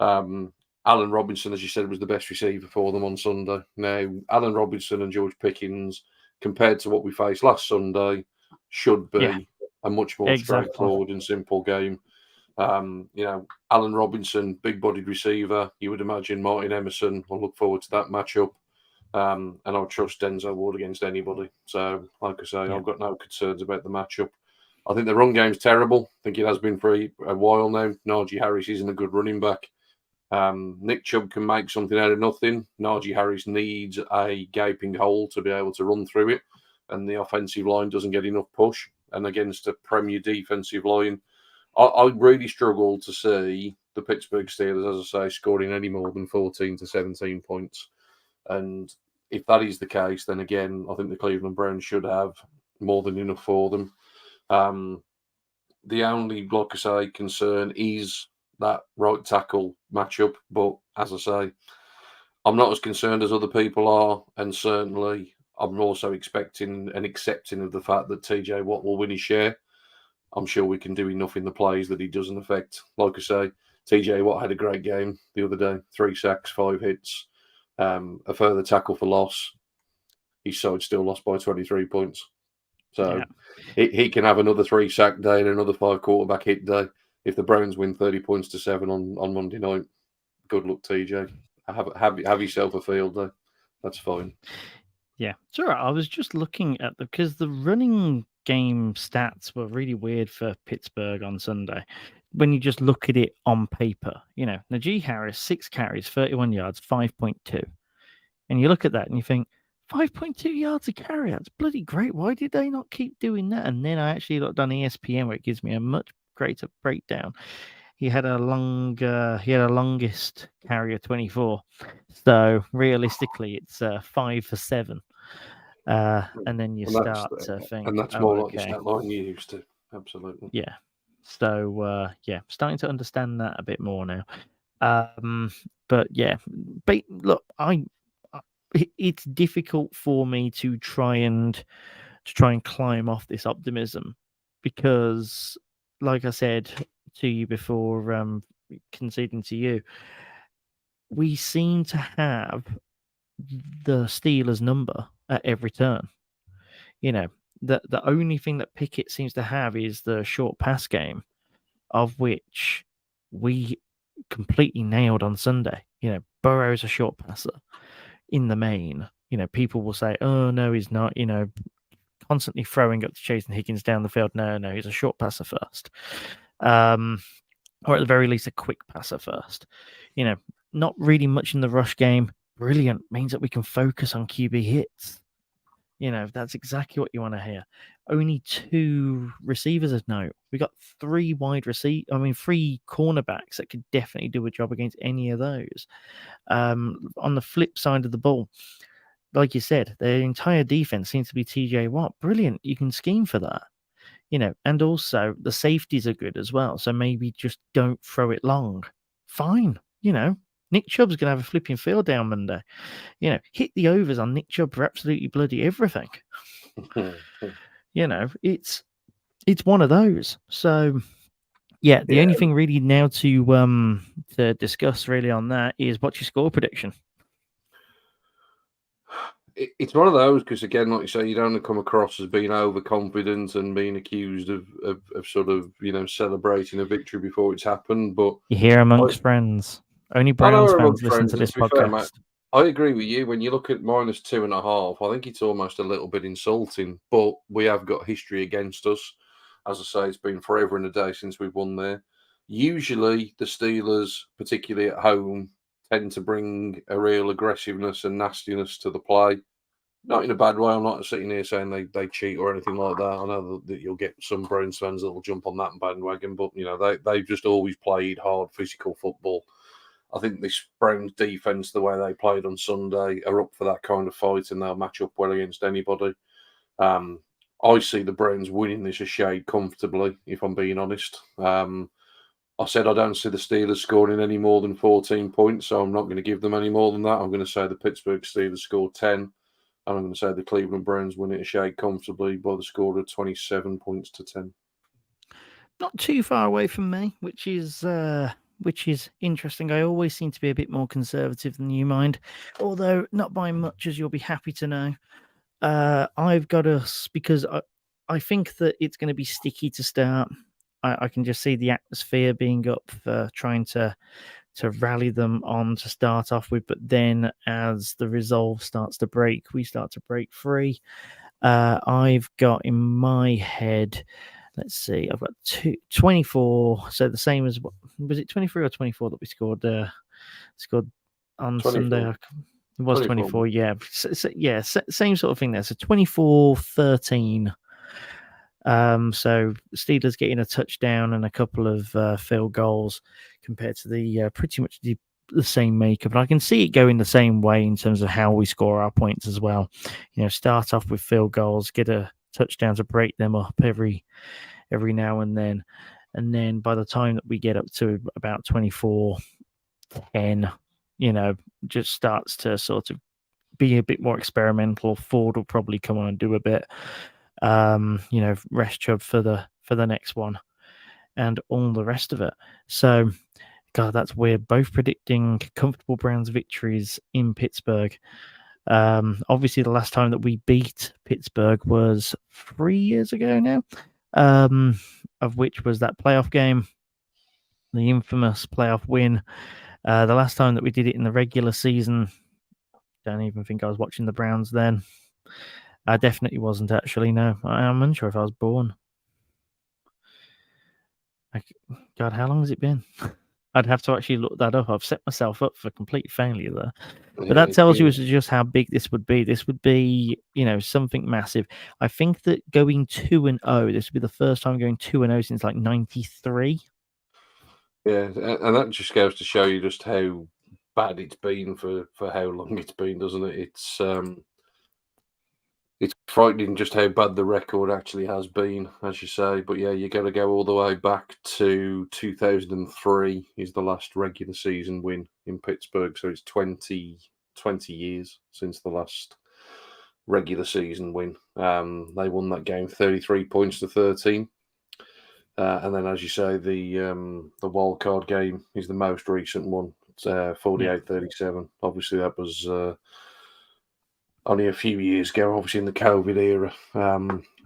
Allen Robinson, as you said, was the best receiver for them on Sunday. Now, Allen Robinson and George Pickens, compared to what we faced last Sunday, should be a much more straightforward and simple game. Allen Robinson, big-bodied receiver. You would imagine Martin Emerson. I'll look forward to that matchup. And I'll trust Denzel Ward against anybody. So, like I say, I've got no concerns about the matchup. I think the run game's terrible. I think it has been for a while now. Najee Harris isn't a good running back. Nick Chubb can make something out of nothing. Najee Harris needs a gaping hole to be able to run through it, and the offensive line doesn't get enough push. And against a premier defensive line, I really struggle to see the Pittsburgh Steelers, as I say, scoring any more than 14 to 17 points. And if that is the case, then again, I think the Cleveland Browns should have more than enough for them. The only, like I say, concern is that right tackle matchup. But as I say, I'm not as concerned as other people are. And certainly, I'm also expecting and accepting of the fact that TJ Watt will win his share. I'm sure we can do enough in the plays that he doesn't affect. Like I say, TJ Watt had a great game the other day. 3 sacks, 5 hits. A further tackle for loss. His side still lost by 23 points. So he can have another 3 sack day and another 5 quarterback hit day. If the Browns win 30 points to 7 on Monday night, good luck, TJ. Have yourself a field day. That's fine. Yeah, it's all right. I was just looking at because the running game stats were really weird for Pittsburgh on Sunday. When you just look at it on paper, Najee Harris, 6 carries, 31 yards, 5.2. And you look at that and you think, 5.2 yards a carry, that's bloody great. Why did they not keep doing that? And then I actually looked on ESPN where it gives me a much greater breakdown. He had a longest carry of 24. So realistically, it's 5 for 7. And then you start to think, and that's more like the stat line you used to. Absolutely. Yeah. So starting to understand that a bit more now. But look, it's difficult for me to try and climb off this optimism because, like I said to you before, conceding to you, we seem to have the Steelers' number at every turn. The only thing that Pickett seems to have is the short pass game, of which we completely nailed on Sunday. Burrow's a short passer in the main. People will say, oh, no, he's not, constantly throwing up to Jason Higgins down the field. No, he's a short passer first. Or at the very least, a quick passer first. Not really much in the rush game. Brilliant. Means that we can focus on QB hits. That's exactly what you want to hear. Only 2 receivers of note. We got 3 3 cornerbacks that could definitely do a job against any of those. On the flip side of the ball, like you said, the entire defense seems to be TJ Watt. Brilliant. You can scheme for that. And also the safeties are good as well. So maybe just don't throw it long. Fine. Nick Chubb's going to have a flipping field down Monday. Hit the overs on Nick Chubb for absolutely bloody everything. It's one of those. So, the only thing really now to discuss really on that is what's your score prediction? It's one of those because, again, like you say, you don't come across as being overconfident and being accused of sort of, celebrating a victory before it's happened. But you're here amongst friends. Only Browns fans listen to this podcast. I agree with you. When you look at -2.5, I think it's almost a little bit insulting. But we have got history against us. As I say, it's been forever and a day since we've won there. Usually, the Steelers, particularly at home, tend to bring a real aggressiveness and nastiness to the play. Not in a bad way. I'm not sitting here saying they cheat or anything like that. I know that you'll get some Browns fans that will jump on that bandwagon, but they've just always played hard, physical football. I think this Browns defense, the way they played on Sunday, are up for that kind of fight, and they'll match up well against anybody. I see the Browns winning this a shade comfortably, if I'm being honest. I said I don't see the Steelers scoring any more than 14 points, so I'm not going to give them any more than that. I'm going to say the Pittsburgh Steelers score 10, and I'm going to say the Cleveland Browns win it a shade comfortably by the score of 27 points to 10. Not too far away from me, which is interesting. I always seem to be a bit more conservative than you, mind, although not by much, as you'll be happy to know. I've got us because I think that it's going to be sticky to start. I can just see the atmosphere being up for trying to rally them on to start off with, but then as the resolve starts to break, we start to break free. I've got in my head, let's see, I've got 24, so the same as, was it 23 or 24 that we scored on 24. Sunday? It was 24, yeah. Same sort of thing there. So 24-13. So Steelers getting a touchdown and a couple of field goals compared to the pretty much the same makeup. But I can see it going the same way in terms of how we score our points as well. Start off with field goals, get a touchdown to break them up every now and then. And then by the time that we get up to about 24-10, just starts to sort of be a bit more experimental. Ford will probably come on and do a bit. Rest Chubb for the next one, and all the rest of it. So, God, that's weird. Both predicting comfortable Browns victories in Pittsburgh. Obviously, the last time that we beat Pittsburgh was 3 years ago now, of which was that playoff game, the infamous playoff win. The last time that we did it in the regular season, don't even think I was watching the Browns then. I definitely wasn't, actually. No, I'm unsure if I was born. God, how long has it been? I'd have to actually look that up. I've set myself up for complete failure there. But that tells you just how big this would be. This would be, something massive. I think that going 2-0, this would be the first time going 2-0 since like 93. Yeah, and that just goes to show you just how bad it's been for how long it's been, doesn't it? It's frightening just how bad the record actually has been, as you say. But yeah, you got to go all the way back to 2003 is the last regular season win in Pittsburgh. So it's 20 years since the last regular season win. They won that game 33 points to 13. And then, as you say, the wild card game is the most recent one. It's 48-37. Obviously, that was only a few years ago, obviously in the COVID era.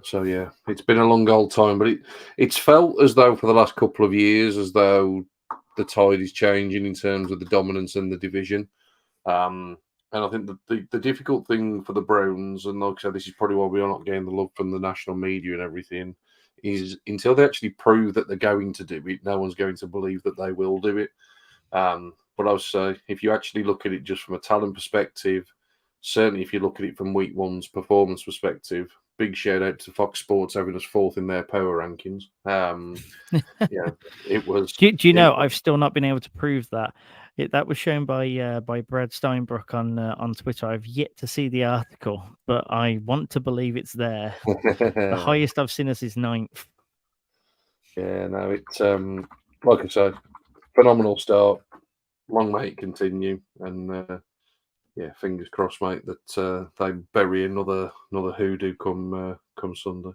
So yeah, it's been a long old time, but it's felt as though for the last couple of years, as though the tide is changing in terms of the dominance in the division. And I think the difficult thing for the Browns, and like I said, this is probably why we are not getting the love from the national media and everything, is until they actually prove that they're going to do it, no one's going to believe that they will do it. But I would say, if you actually look at it just from a talent perspective, certainly if you look at it from week one's performance perspective, big shout out to Fox Sports having us fourth in their power rankings. Yeah, it was. Do you know, I've still not been able to prove that. That was shown by Brad Steinbrook on Twitter. I've yet to see the article, but I want to believe it's there. The highest I've seen us is 9th. Yeah, no, it's like I said, phenomenal start. Long may it continue, and yeah, fingers crossed, mate, that they bury another hoodoo come Sunday.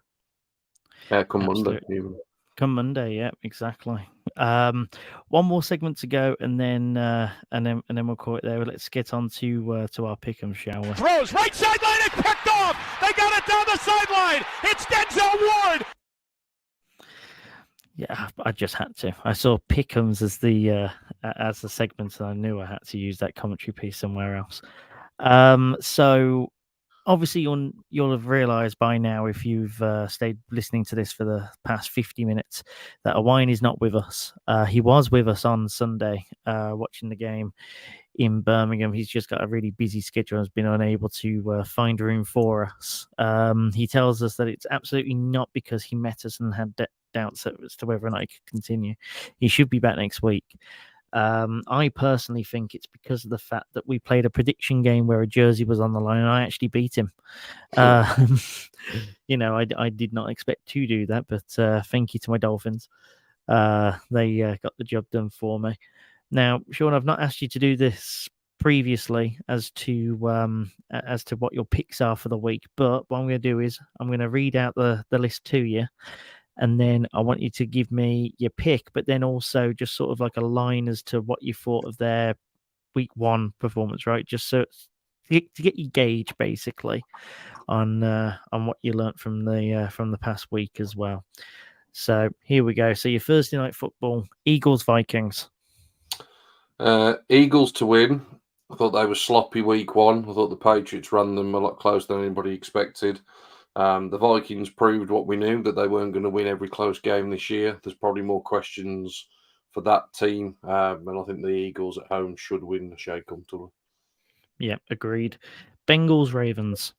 Come Monday, even. Come Monday, yeah, exactly. One more segment to go, and then we'll call it there. Let's get on to our pick'em, shall we? Throws right sideline and picked off. They got it down the sideline. It's Denzel Ward. Yeah, I just had to. I saw pick'ems as the segment, and I knew I had to use that commentary piece somewhere else. So obviously you'll have realised by now, if you've stayed listening to this for the past 50 minutes, that Owain is not with us. He was with us on Sunday, watching the game in Birmingham. He's just got a really busy schedule and has been unable to find room for us. He tells us that it's absolutely not because he met us and had doubts as to whether or not he could continue. He should be back next week. I personally think it's because of the fact that we played a prediction game where a jersey was on the line and I actually beat him. I did not expect to do that, but thank you to my Dolphins. They got the job done for me. Now, Shaun, I've not asked you to do this previously as to what your picks are for the week, but what I'm going to do is I'm going to read out the list to you, and then I want you to give me your pick, but then also just sort of like a line as to what you thought of their week one performance, right? Just so to get you gauge basically on what you learnt from the past week as well. So here we go. So your Thursday night football, Eagles Vikings. Eagles to win. I thought they were sloppy week one. I thought the Patriots ran them a lot closer than anybody expected. The Vikings proved what we knew, that they weren't going to win every close game this year. There's probably more questions for that team. And I think the Eagles at home should win the shake comfortably. Yeah, agreed. Bengals Ravens.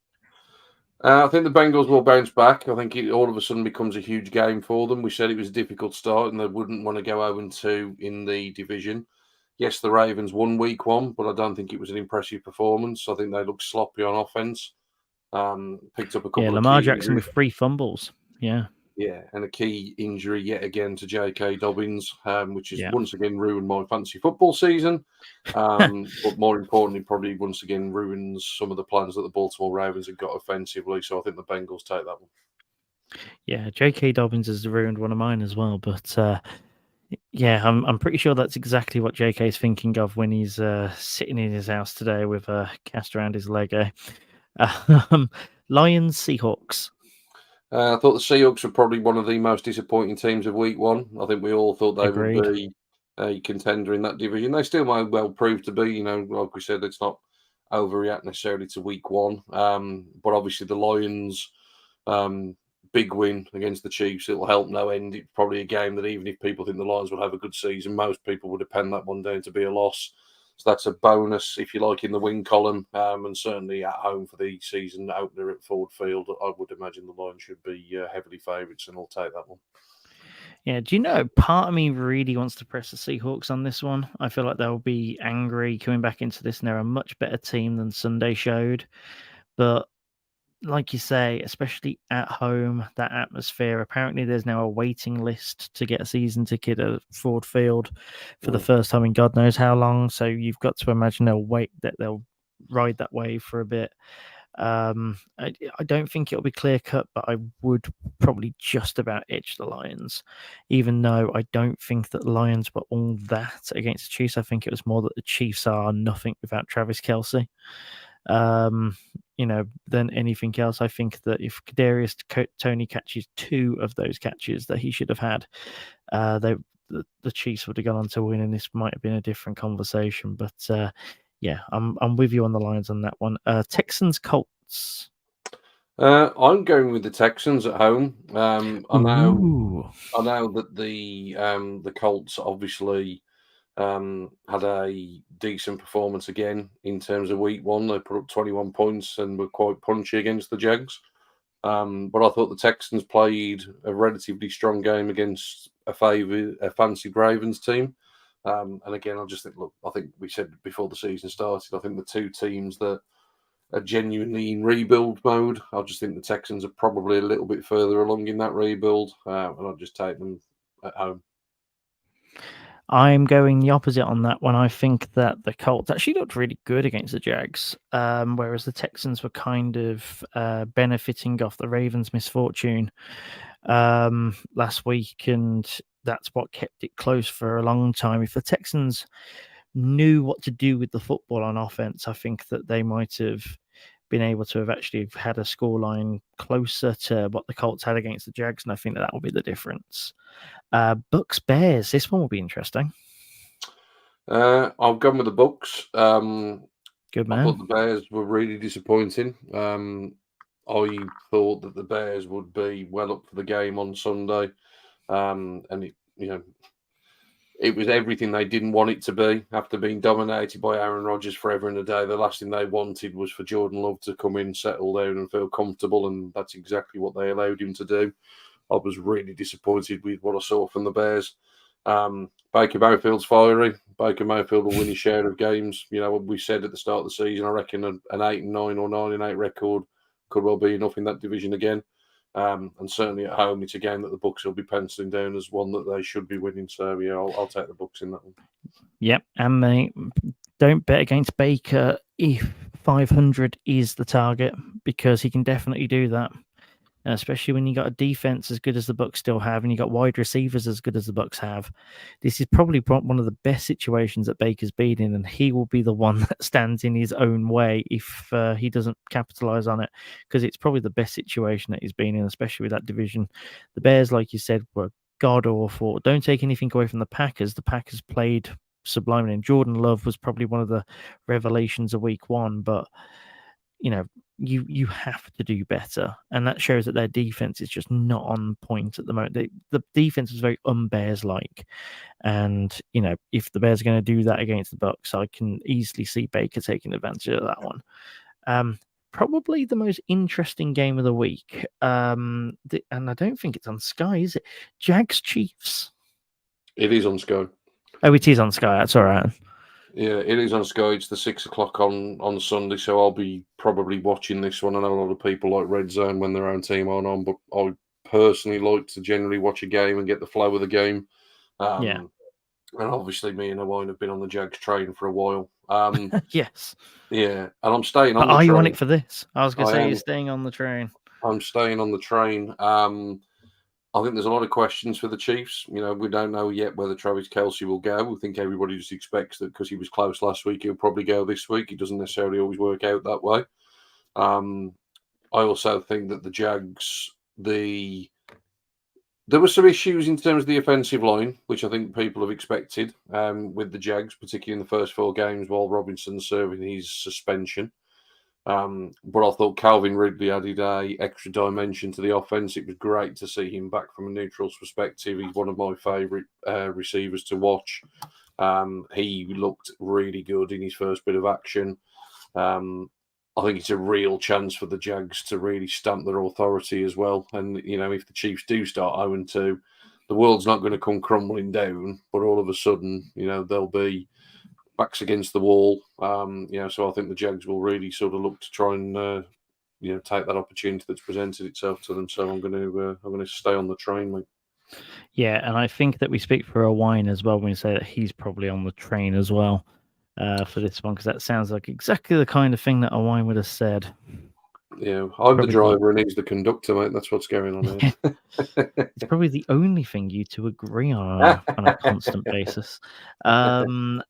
I think the Bengals will bounce back. I think it all of a sudden becomes a huge game for them. We said it was a difficult start and they wouldn't want to go 0-2 in the division. Yes, the Ravens won week one, but I don't think it was an impressive performance. I think they looked sloppy on offense. Picked up a couple of Lamar key Jackson injuries. with 3 fumbles. Yeah, and a key injury yet again to J.K. Dobbins, which has once again ruined my fantasy football season. But more importantly, probably once again ruins some of the plans that the Baltimore Ravens have got offensively. So I think the Bengals take that one. Yeah, J.K. Dobbins has ruined one of mine as well, but I'm pretty sure that's exactly what J.K. is thinking of when he's sitting in his house today with a cast around his leg. Lions Seahawks. I thought the Seahawks were probably one of the most disappointing teams of week one. I think we all thought they Agreed. would be a contender in that division. They still might well prove to be. Like we said, it's not overreact necessarily to week one. But obviously the Lions, big win against the Chiefs. It'll help no end. It's probably a game that even if people think the Lions will have a good season, most people would have penned that one down to be a loss. So that's a bonus, if you like, in the win column, and certainly at home for the season opener at Ford Field. I would imagine the Lions should be heavily favourites, and I'll take that one. Yeah, do you know, part of me really wants to press the Seahawks on this one. I feel like they'll be angry coming back into this, and they're a much better team than Sunday showed. But like you say, especially at home, that atmosphere. Apparently, there's now a waiting list to get a season ticket at Ford Field for the first time in God knows how long. So you've got to imagine they'll ride that wave for a bit. I don't think it'll be clear cut, but I would probably just about edge the Lions, even though I don't think that the Lions were all that against the Chiefs. I think it was more that the Chiefs are nothing without Travis Kelce. Than anything else. I think that if Kadarius Toney catches 2 of those catches that he should have had, the Chiefs would have gone on to win, and this might have been a different conversation. But I'm with you on the Lions on that one. Texans Colts. I'm going with the Texans at home. I know that the Colts obviously had a decent performance again in terms of week one. They put up 21 points and were quite punchy against the Jags. But I thought the Texans played a relatively strong game against a fancy Ravens team. And again, I think we said before the season started, I think the two teams that are genuinely in rebuild mode, I just think the Texans are probably a little bit further along in that rebuild. And I'll just take them at home. I'm going the opposite on that one. I think that the Colts actually looked really good against the Jags, whereas the Texans were kind of benefiting off the Ravens' misfortune last week, and that's what kept it close for a long time. If the Texans knew what to do with the football on offense, I think that they might have been able to have actually had a scoreline closer to what the Colts had against the Jags, and I think that will be the difference. Bucks Bears. This one will be interesting. I've gone with the Bucks. Good I man. thought the Bears were really disappointing. I thought that the Bears would be well up for the game on Sunday, and it was everything they didn't want it to be. After being dominated by Aaron Rodgers forever and a day, the last thing they wanted was for Jordan Love to come in, settle down, and feel comfortable, and that's exactly what they allowed him to do. I was really disappointed with what I saw from the Bears. Baker Mayfield's fiery. Baker Mayfield will win his share of games. We said at the start of the season, I reckon an 8-9 or 9-8 record could well be enough in that division again. And certainly at home, it's a game that the Bucs will be penciling down as one that they should be winning. So yeah, I'll take the Bucs in that one. Yep, and mate, don't bet against Baker if 500 is the target, because he can definitely do that. Especially when you got a defense as good as the Bucs still have, and you got wide receivers as good as the Bucs have. This is probably one of the best situations that Baker's been in, and he will be the one that stands in his own way if he doesn't capitalize on it, because it's probably the best situation that he's been in, especially with that division. The Bears, like you said, were god awful. Don't take anything away from the Packers. The Packers played sublime, and Jordan Love was probably one of the revelations of week one, but you have to do better, and that shows that their defense is just not on point at the moment. The defense is very un-Bears like, and if the Bears are going to do that against the Bucs, I can easily see Baker taking advantage of that one. Probably the most interesting game of the week, and I don't think it's on Sky, is it? Jags Chiefs. It is on Sky. Oh, it is on Sky. That's all right. Yeah, it is on Sky. It's the 6 o'clock on Sunday, so I'll be probably watching this one. I know a lot of people like Red Zone when their own team aren't on, but I personally like to generally watch a game and get the flow of the game. Yeah. And obviously, me and Owain have been on the Jags train for a while. Yes. Yeah, and I'm staying on But the are train. you on it for this? I was going to say am. you're staying on the train. I'm staying on the train. I think there's a lot of questions for the Chiefs. We don't know yet whether Travis Kelce will go. We think everybody just expects that because he was close last week, he'll probably go this week. It doesn't necessarily always work out that way. I also think that the Jags, there were some issues in terms of the offensive line, which I think people have expected with the Jags, particularly in the first 4 games while Robinson's serving his suspension. But I thought Calvin Ridley added a extra dimension to the offense. It was great to see him back from a neutral's perspective. He's one of my favourite receivers to watch. He looked really good in his first bit of action. I think it's a real chance for the Jags to really stamp their authority as well. And, if the Chiefs do start 0-2, the world's not going to come crumbling down, but all of a sudden, they'll be backs against the wall. So I think the Jags will really sort of look to try and take that opportunity that's presented itself to them. So I'm going to stay on the train, mate. Yeah, and I think that we speak for Owain as well when we say that he's probably on the train as well for this one, because that sounds like exactly the kind of thing that Owain would have said. Yeah, I'm the driver and he's the conductor, mate. That's what's going on here. It's probably the only thing you two agree on a constant basis. I'm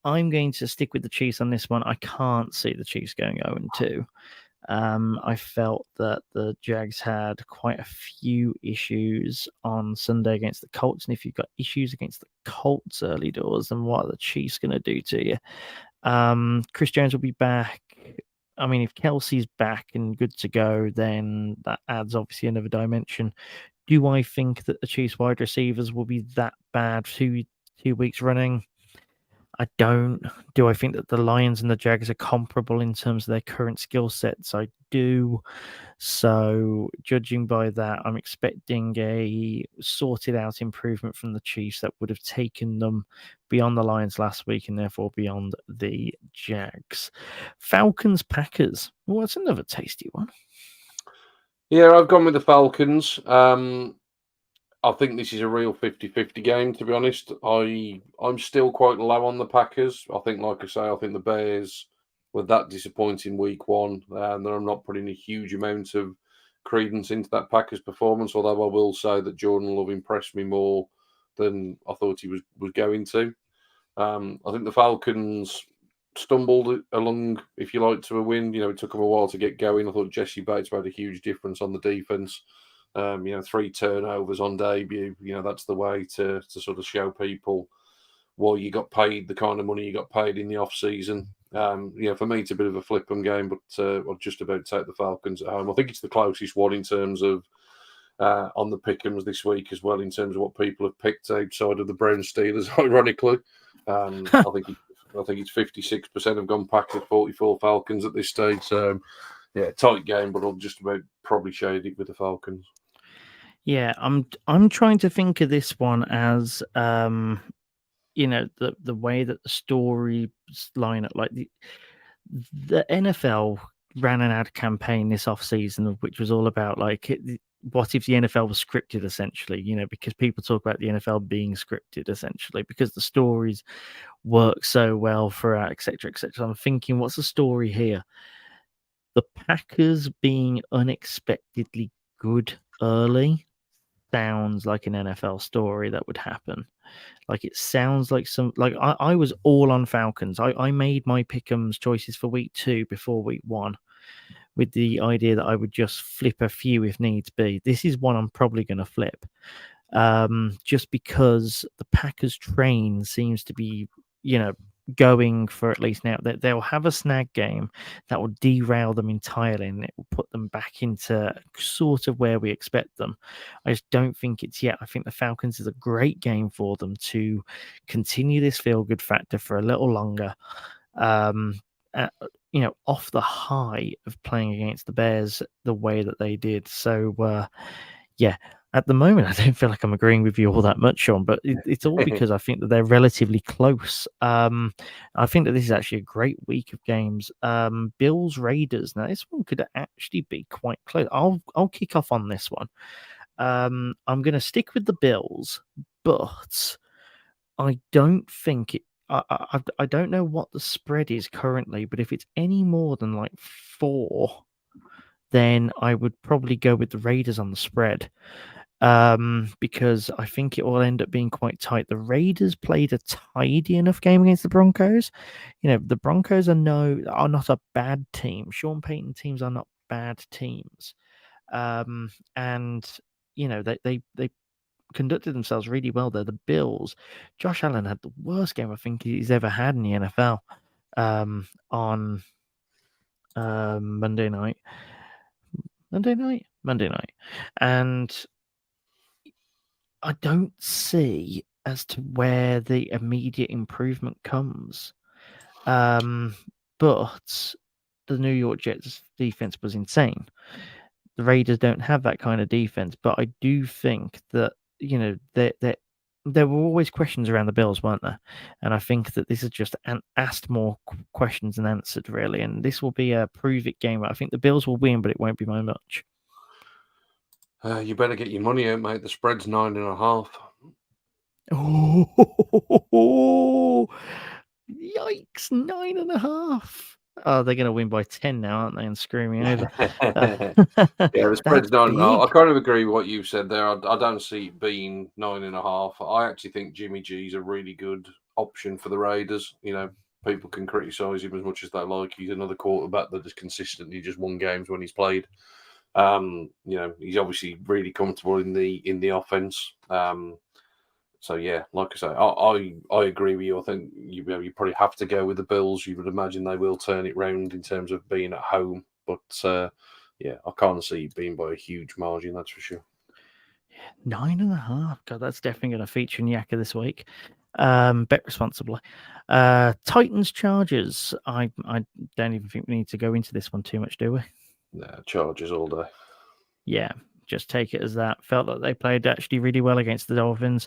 going to stick with the Chiefs on this one. I can't see the Chiefs going 0-2. I felt that the Jags had quite a few issues on Sunday against the Colts, and if you've got issues against the Colts early doors, then what are the Chiefs going to do to you? Chris Jones will be back. I mean, if Kelsey's back and good to go, then that adds obviously another dimension. Do I think that the Chiefs wide receivers will be that bad 2 weeks running? I don't. Do I think that the Lions and the Jags are comparable in terms of their current skill sets? I do. So, judging by that, I'm expecting a sorted out improvement from the Chiefs that would have taken them beyond the Lions last week and therefore beyond the Jags. Falcons, Packers. Well, that's another tasty one. Yeah, I've gone with the Falcons. I think this is a real 50-50 game, to be honest. I'm still quite low on the Packers. I think, like I say, I think the Bears were that disappointing week one, and I'm not putting a huge amount of credence into that Packers performance, although I will say that Jordan Love impressed me more than I thought he was going to. I think the Falcons stumbled along, if you like, to a win. It took them a while to get going. I thought Jesse Bates made a huge difference on the defense. 3 turnovers on debut. That's the way to sort of show people why you got paid the kind of money you got paid in the off season. For me, it's a bit of a flip-em game, but I'll just about take the Falcons at home. I think it's the closest one in terms of on the pick'ems this week as well, in terms of what people have picked outside of the Browns Steelers. Ironically, I think it's 56% have gone Packers, 44 Falcons at this stage. So tight game, but I'll just about probably shade it with the Falcons. Yeah, I'm trying to think of this one as the way that the stories line up. Like the NFL ran an ad campaign this offseason, which was all about what if the NFL was scripted, essentially, because people talk about the NFL being scripted, essentially, because the stories work so well throughout, etc., etc. I'm thinking, what's the story here? The Packers being unexpectedly good early sounds like an NFL story that would happen. Like, it sounds like I was all on Falcons. I made my pick'ems choices for week 2 before week 1 with the idea that I would just flip a few if needs be. This is one I'm probably going to flip, just because the Packers train seems to be, going for at least now. That they'll have a snag game that will derail them entirely, and it will put them back into sort of where we expect them. I just don't think it's yet. I think the Falcons is a great game for them to continue this feel-good factor for a little longer. Off the high of playing against the Bears the way that they did. So, at the moment, I don't feel like I'm agreeing with you all that much, Shaun, but it's all because I think that they're relatively close. I think that this is actually a great week of games. Bills Raiders. Now, this one could actually be quite close. I'll kick off on this one. I'm going to stick with the Bills, but I don't think it. I don't know what the spread is currently, but if it's any more than like 4, then I would probably go with the Raiders on the spread. Because I think it will end up being quite tight. The Raiders played a tidy enough game against the Broncos. The Broncos are not a bad team. Sean Payton teams are not bad teams. And they conducted themselves really well there. The Bills, Josh Allen had the worst game I think he's ever had in the NFL on Monday night. And I don't see as to where the immediate improvement comes. But the New York Jets defense was insane. The Raiders don't have that kind of defense, but I do think that, there were always questions around the Bills, weren't there? And I think that this is just asked more questions than answered, really. And this will be a prove it game. I think the Bills will win, but it won't be by much. You better get your money out, mate. The spread's 9.5. Oh, yikes! 9.5. Oh, they're going to win by 10 now, aren't they? And screaming over. The spread's 9.5. I big. kind of agree with what you said there. I don't see it being 9.5. I actually think Jimmy G's a really good option for the Raiders. People can criticise him as much as they like. He's another quarterback that has consistently just won games when he's played. He's obviously really comfortable in the offense. So yeah, like I say, I agree with you. I think you probably have to go with the Bills. You would imagine they will turn it round in terms of being at home, but I can't see it being by a huge margin. That's for sure. 9.5. God, that's definitely going to feature in Yaka this week. Bet responsibly. Titans Chargers. I don't even think we need to go into this one too much, do we? Nah, Chargers all day. Yeah, just take it as that. Felt like they played actually really well against the Dolphins.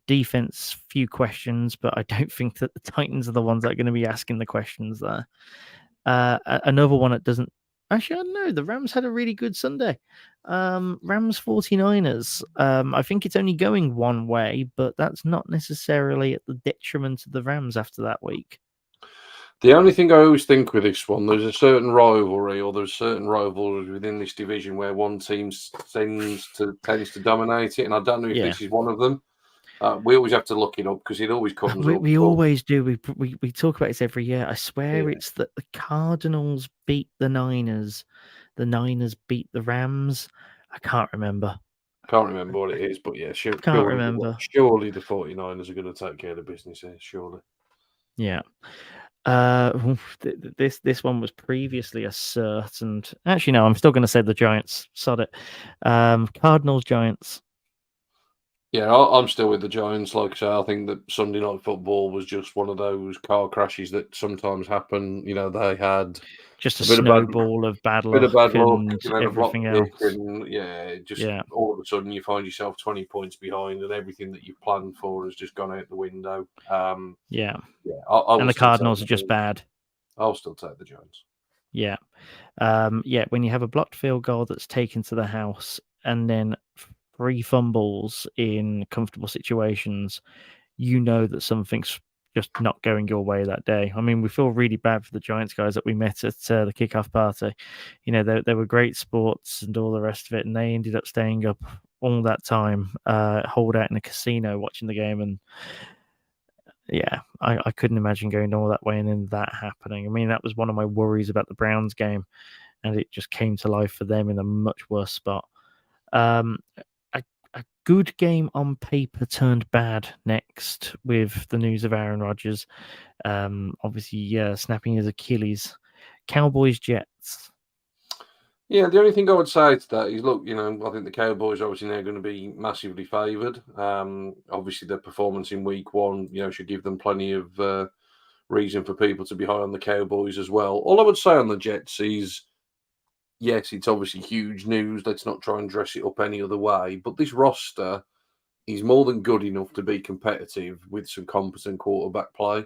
Defense, few questions, but I don't think that the Titans are the ones that are going to be asking the questions there. Another one that doesn't. Actually, I don't know. The Rams had a really good Sunday. Rams 49ers. I think it's only going one way, but that's not necessarily at the detriment of the Rams after that week. The only thing I always think with this one, there's a certain rivalry, or there's certain rivalries within this division where one team tends to dominate it, and I don't know if this is one of them. We always have to look it up because it always comes up. We always do. We talk about this every year. I swear it's that the Cardinals beat the Niners. The Niners beat the Rams. I can't remember. Can't remember what it is, but yeah, can't remember. Surely the 49ers are going to take care of the business here, surely. Yeah. This one was previously a cert, and actually no, I'm still going to say the Giants. Sod it. Cardinals, Giants. Yeah, I'm still with the Giants. Like I say, I think that Sunday Night Football was just one of those car crashes that sometimes happen. They had Just a a bit of bad snowball of bad bit of luck bad luck, and the block everything kick, else. and just Yeah. all of a sudden you find yourself 20 points behind, and everything that you've planned for has just gone out the window. Yeah. I And will the still take Cardinals are just bad. I'll still take the Giants. Yeah. When you have a blocked field goal that's taken to the house and then 3 fumbles in comfortable situations, you know that something's just not going your way that day. I mean, we feel really bad for the Giants guys that we met at the kickoff party. They were great sports and all the rest of it, and they ended up staying up all that time, holed out in a casino watching the game. And yeah, I couldn't imagine going all that way and then that happening. I mean, that was one of my worries about the Browns game, and it just came to life for them in a much worse spot. A good game on paper turned bad next with the news of Aaron Rodgers. Obviously, snapping his Achilles. Cowboys, Jets. Yeah, the only thing I would say to that is, look, I think the Cowboys are obviously now going to be massively favoured. Obviously, their performance in Week 1, should give them plenty of reason for people to be high on the Cowboys as well. All I would say on the Jets is, yes, it's obviously huge news. Let's not try and dress it up any other way. But this roster is more than good enough to be competitive with some competent quarterback play.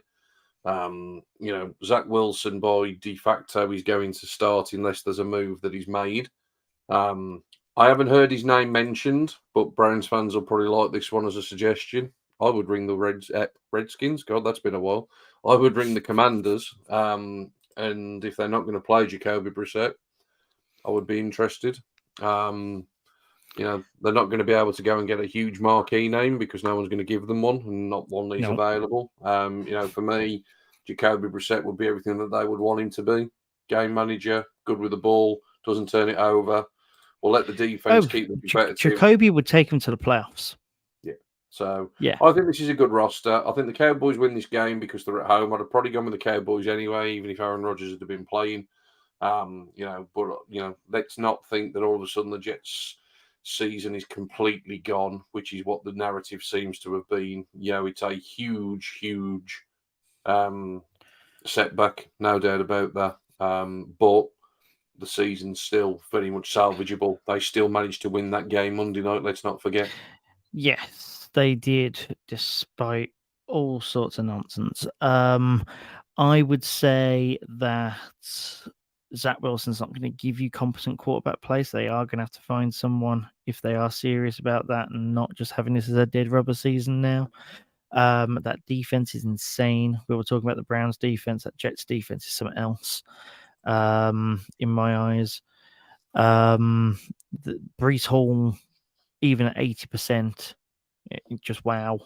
Zach Wilson, by de facto, is going to start unless there's a move that he's made. I haven't heard his name mentioned, but Browns fans will probably like this one as a suggestion. I would ring the Redskins. God, that's been a while. I would ring the Commanders. And if they're not going to play Jacoby Brissett, I would be interested. They're not going to be able to go and get a huge marquee name because no one's going to give them one, and not one is available. For me, Jacoby Brissett would be everything that they would want him to be. Game manager, good with the ball, doesn't turn it over. Will let the defense keep them competitive. Jacoby would take him to the playoffs. Yeah. So yeah, I think this is a good roster. I think the Cowboys win this game because they're at home. I'd have probably gone with the Cowboys anyway, even if Aaron Rodgers had been playing. Let's not think that all of a sudden the Jets season is completely gone, which is what the narrative seems to have been. It's a huge setback, no doubt about that. But the season's still very much salvageable. They still managed to win that game Monday night, let's not forget. Yes, they did, despite all sorts of nonsense. I would say that Zach Wilson's not going to give you competent quarterback play, so they are going to have to find someone if they are serious about that and not just having this as a dead rubber season now. That defense is insane. We were talking about the Browns defense. That Jets defense is something else, in my eyes. The Brees Hall, even at 80%, just wow.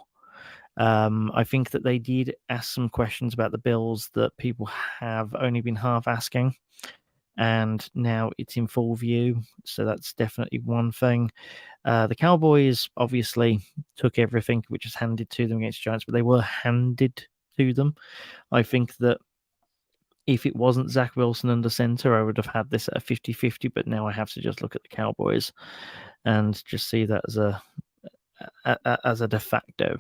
I think that they did ask some questions about the Bills that people have only been half asking, and now it's in full view. So that's definitely one thing. The Cowboys obviously took everything which was handed to them against Giants, but they were handed to them. I think that if it wasn't Zach Wilson under center, I would have had this at a 50-50, but now I have to just look at the Cowboys and just see that as a de facto.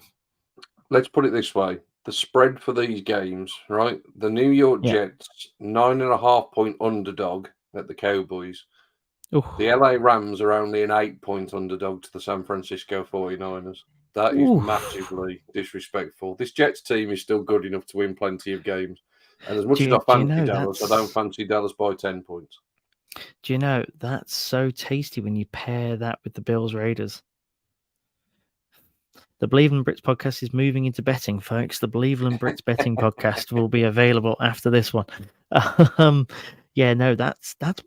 Let's put it this way. The spread for these games, right? The New York Jets, 9.5-point underdog at the Cowboys. Ooh. The LA Rams are only an 8-point underdog to the San Francisco 49ers. That is massively disrespectful. This Jets team is still good enough to win plenty of games. And as much as I fancy Dallas, I don't fancy Dallas by 10 points. Do you know, that's so tasty when you pair that with the Bills Raiders. The Believeland Brits podcast is moving into betting, folks. The Believeland Brits betting podcast will be available after this one. That's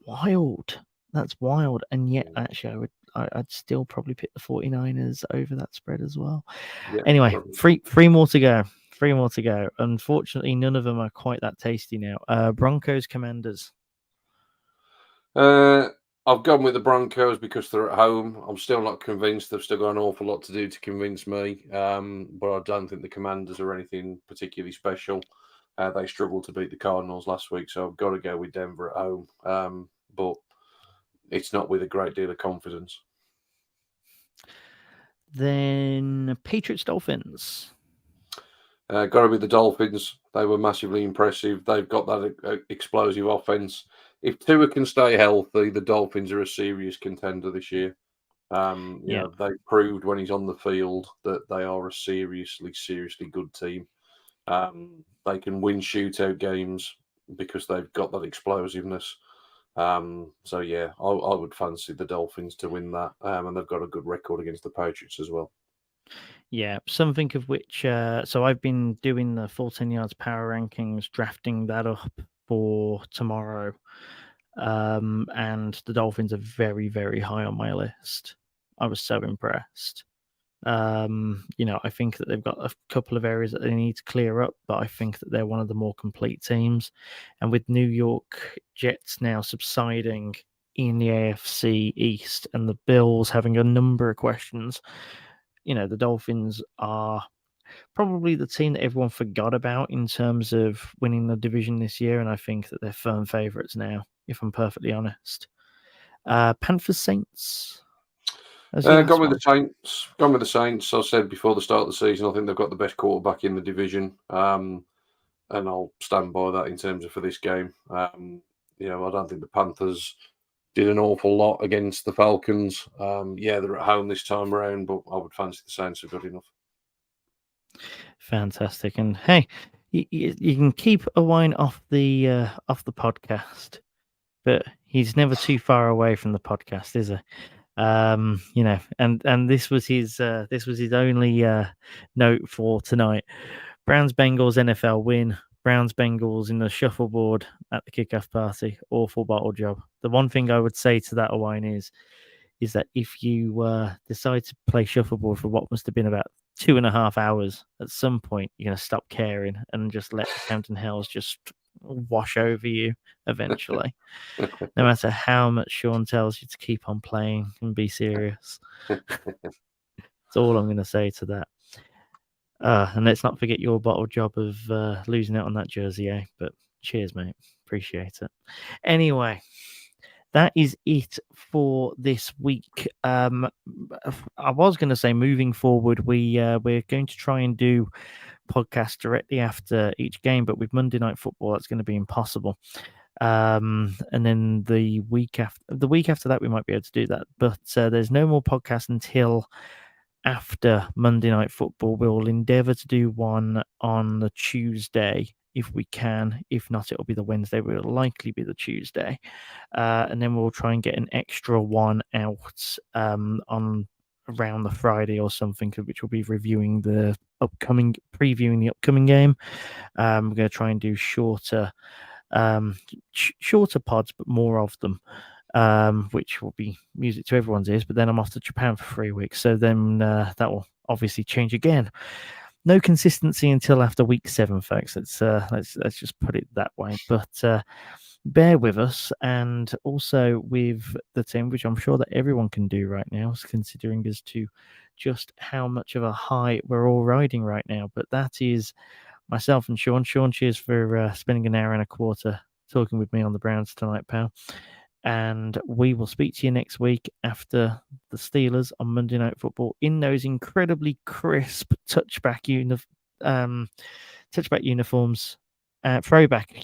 wild. That's wild. And yet, actually, I'd still probably pick the 49ers over that spread as well. Yeah, anyway, three more to go. Three more to go. Unfortunately, none of them are quite that tasty now. Broncos, Commanders. I've gone with the Broncos because they're at home. I'm still not convinced. They've still got an awful lot to do to convince me. But I don't think the Commanders are anything particularly special. They struggled to beat the Cardinals last week, so I've got to go with Denver at home. But it's not with a great deal of confidence. Then Patriots Dolphins. Got to be the Dolphins. They were massively impressive. They've got that explosive offense. If Tua can stay healthy, the Dolphins are a serious contender this year. You know, they've proved when he's on the field that they are a seriously good team. They can win shootout games because they've got that explosiveness. So yeah, I would fancy the Dolphins to win that, and they've got a good record against the Patriots as well. Yeah, something of which, so I've been doing the 14 yards power rankings, drafting that up for tomorrow. And the Dolphins are very, very high on my list. I was so impressed. You know, I think that they've got a couple of areas that they need to clear up, but I think that they're one of the more complete teams. And with New York Jets now subsiding in the AFC East and the Bills having a number of questions, you know, the Dolphins are probably the team that everyone forgot about in terms of winning the division this year, and I think that they're firm favourites now, if I'm perfectly honest. Panthers Saints. Gone with the Saints. Gone with the Saints. I said before the start of the season, I think they've got the best quarterback in the division, and I'll stand by that in terms of for this game. You know, I don't think the Panthers did an awful lot against the Falcons. Yeah, they're at home this time around, but I would fancy the Saints are good enough. Fantastic. And hey, you can keep a wine off the podcast, but he's never too far away from the podcast, is he? You know, and this was his only note for tonight. Browns Bengals NFL win. Browns Bengals in the shuffleboard at the kickoff party. Awful bottle job. The one thing I would say to that, Owain, is that if you decide to play shuffleboard for what must have been about 2.5 hours, at some point you're going to stop caring and just let the Camden Hells just wash over you eventually. No matter how much Shaun tells you to keep on playing and be serious. That's all I'm going to say to that. And let's not forget your bottle job of losing out on that jersey, eh? But cheers, mate. Appreciate it. Anyway, that is it for this week. I was going to say, moving forward, we're going to try and do podcasts directly after each game, but with Monday Night Football, that's going to be impossible. And then the week after that, we might be able to do that. But there's no more podcasts until after Monday Night Football. We'll endeavour to do one on the Tuesday if we can. If not, it'll be the Wednesday. It will likely be the Tuesday. And then we'll try and get an extra one out on around the Friday or something, which will be previewing the upcoming game. We're going to try and do shorter pods, but more of them. Which will be music to everyone's ears. But then I'm off to Japan for 3 weeks, so then that will obviously change again. No consistency until after week 7, folks. Let's just put it that way. But bear with us, and also with the team, which I'm sure that everyone can do right now, considering as to just how much of a high we're all riding right now. But that is myself and Shaun. Shaun, cheers for spending an hour and a quarter talking with me on the Browns tonight, pal. And we will speak to you next week after the Steelers on Monday Night Football in those incredibly crisp throwback uniforms, throwback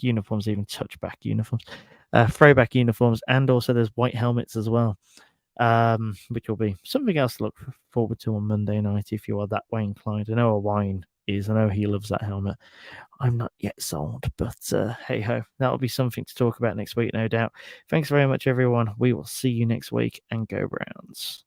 uniforms, and also there's white helmets as well, which will be something else to look forward to on Monday night if you are that way inclined. I know Owain is. I know he loves that helmet. I'm not yet sold, but hey ho, that'll be something to talk about next week, no doubt. Thanks very much, everyone. We will see you next week, and go Browns.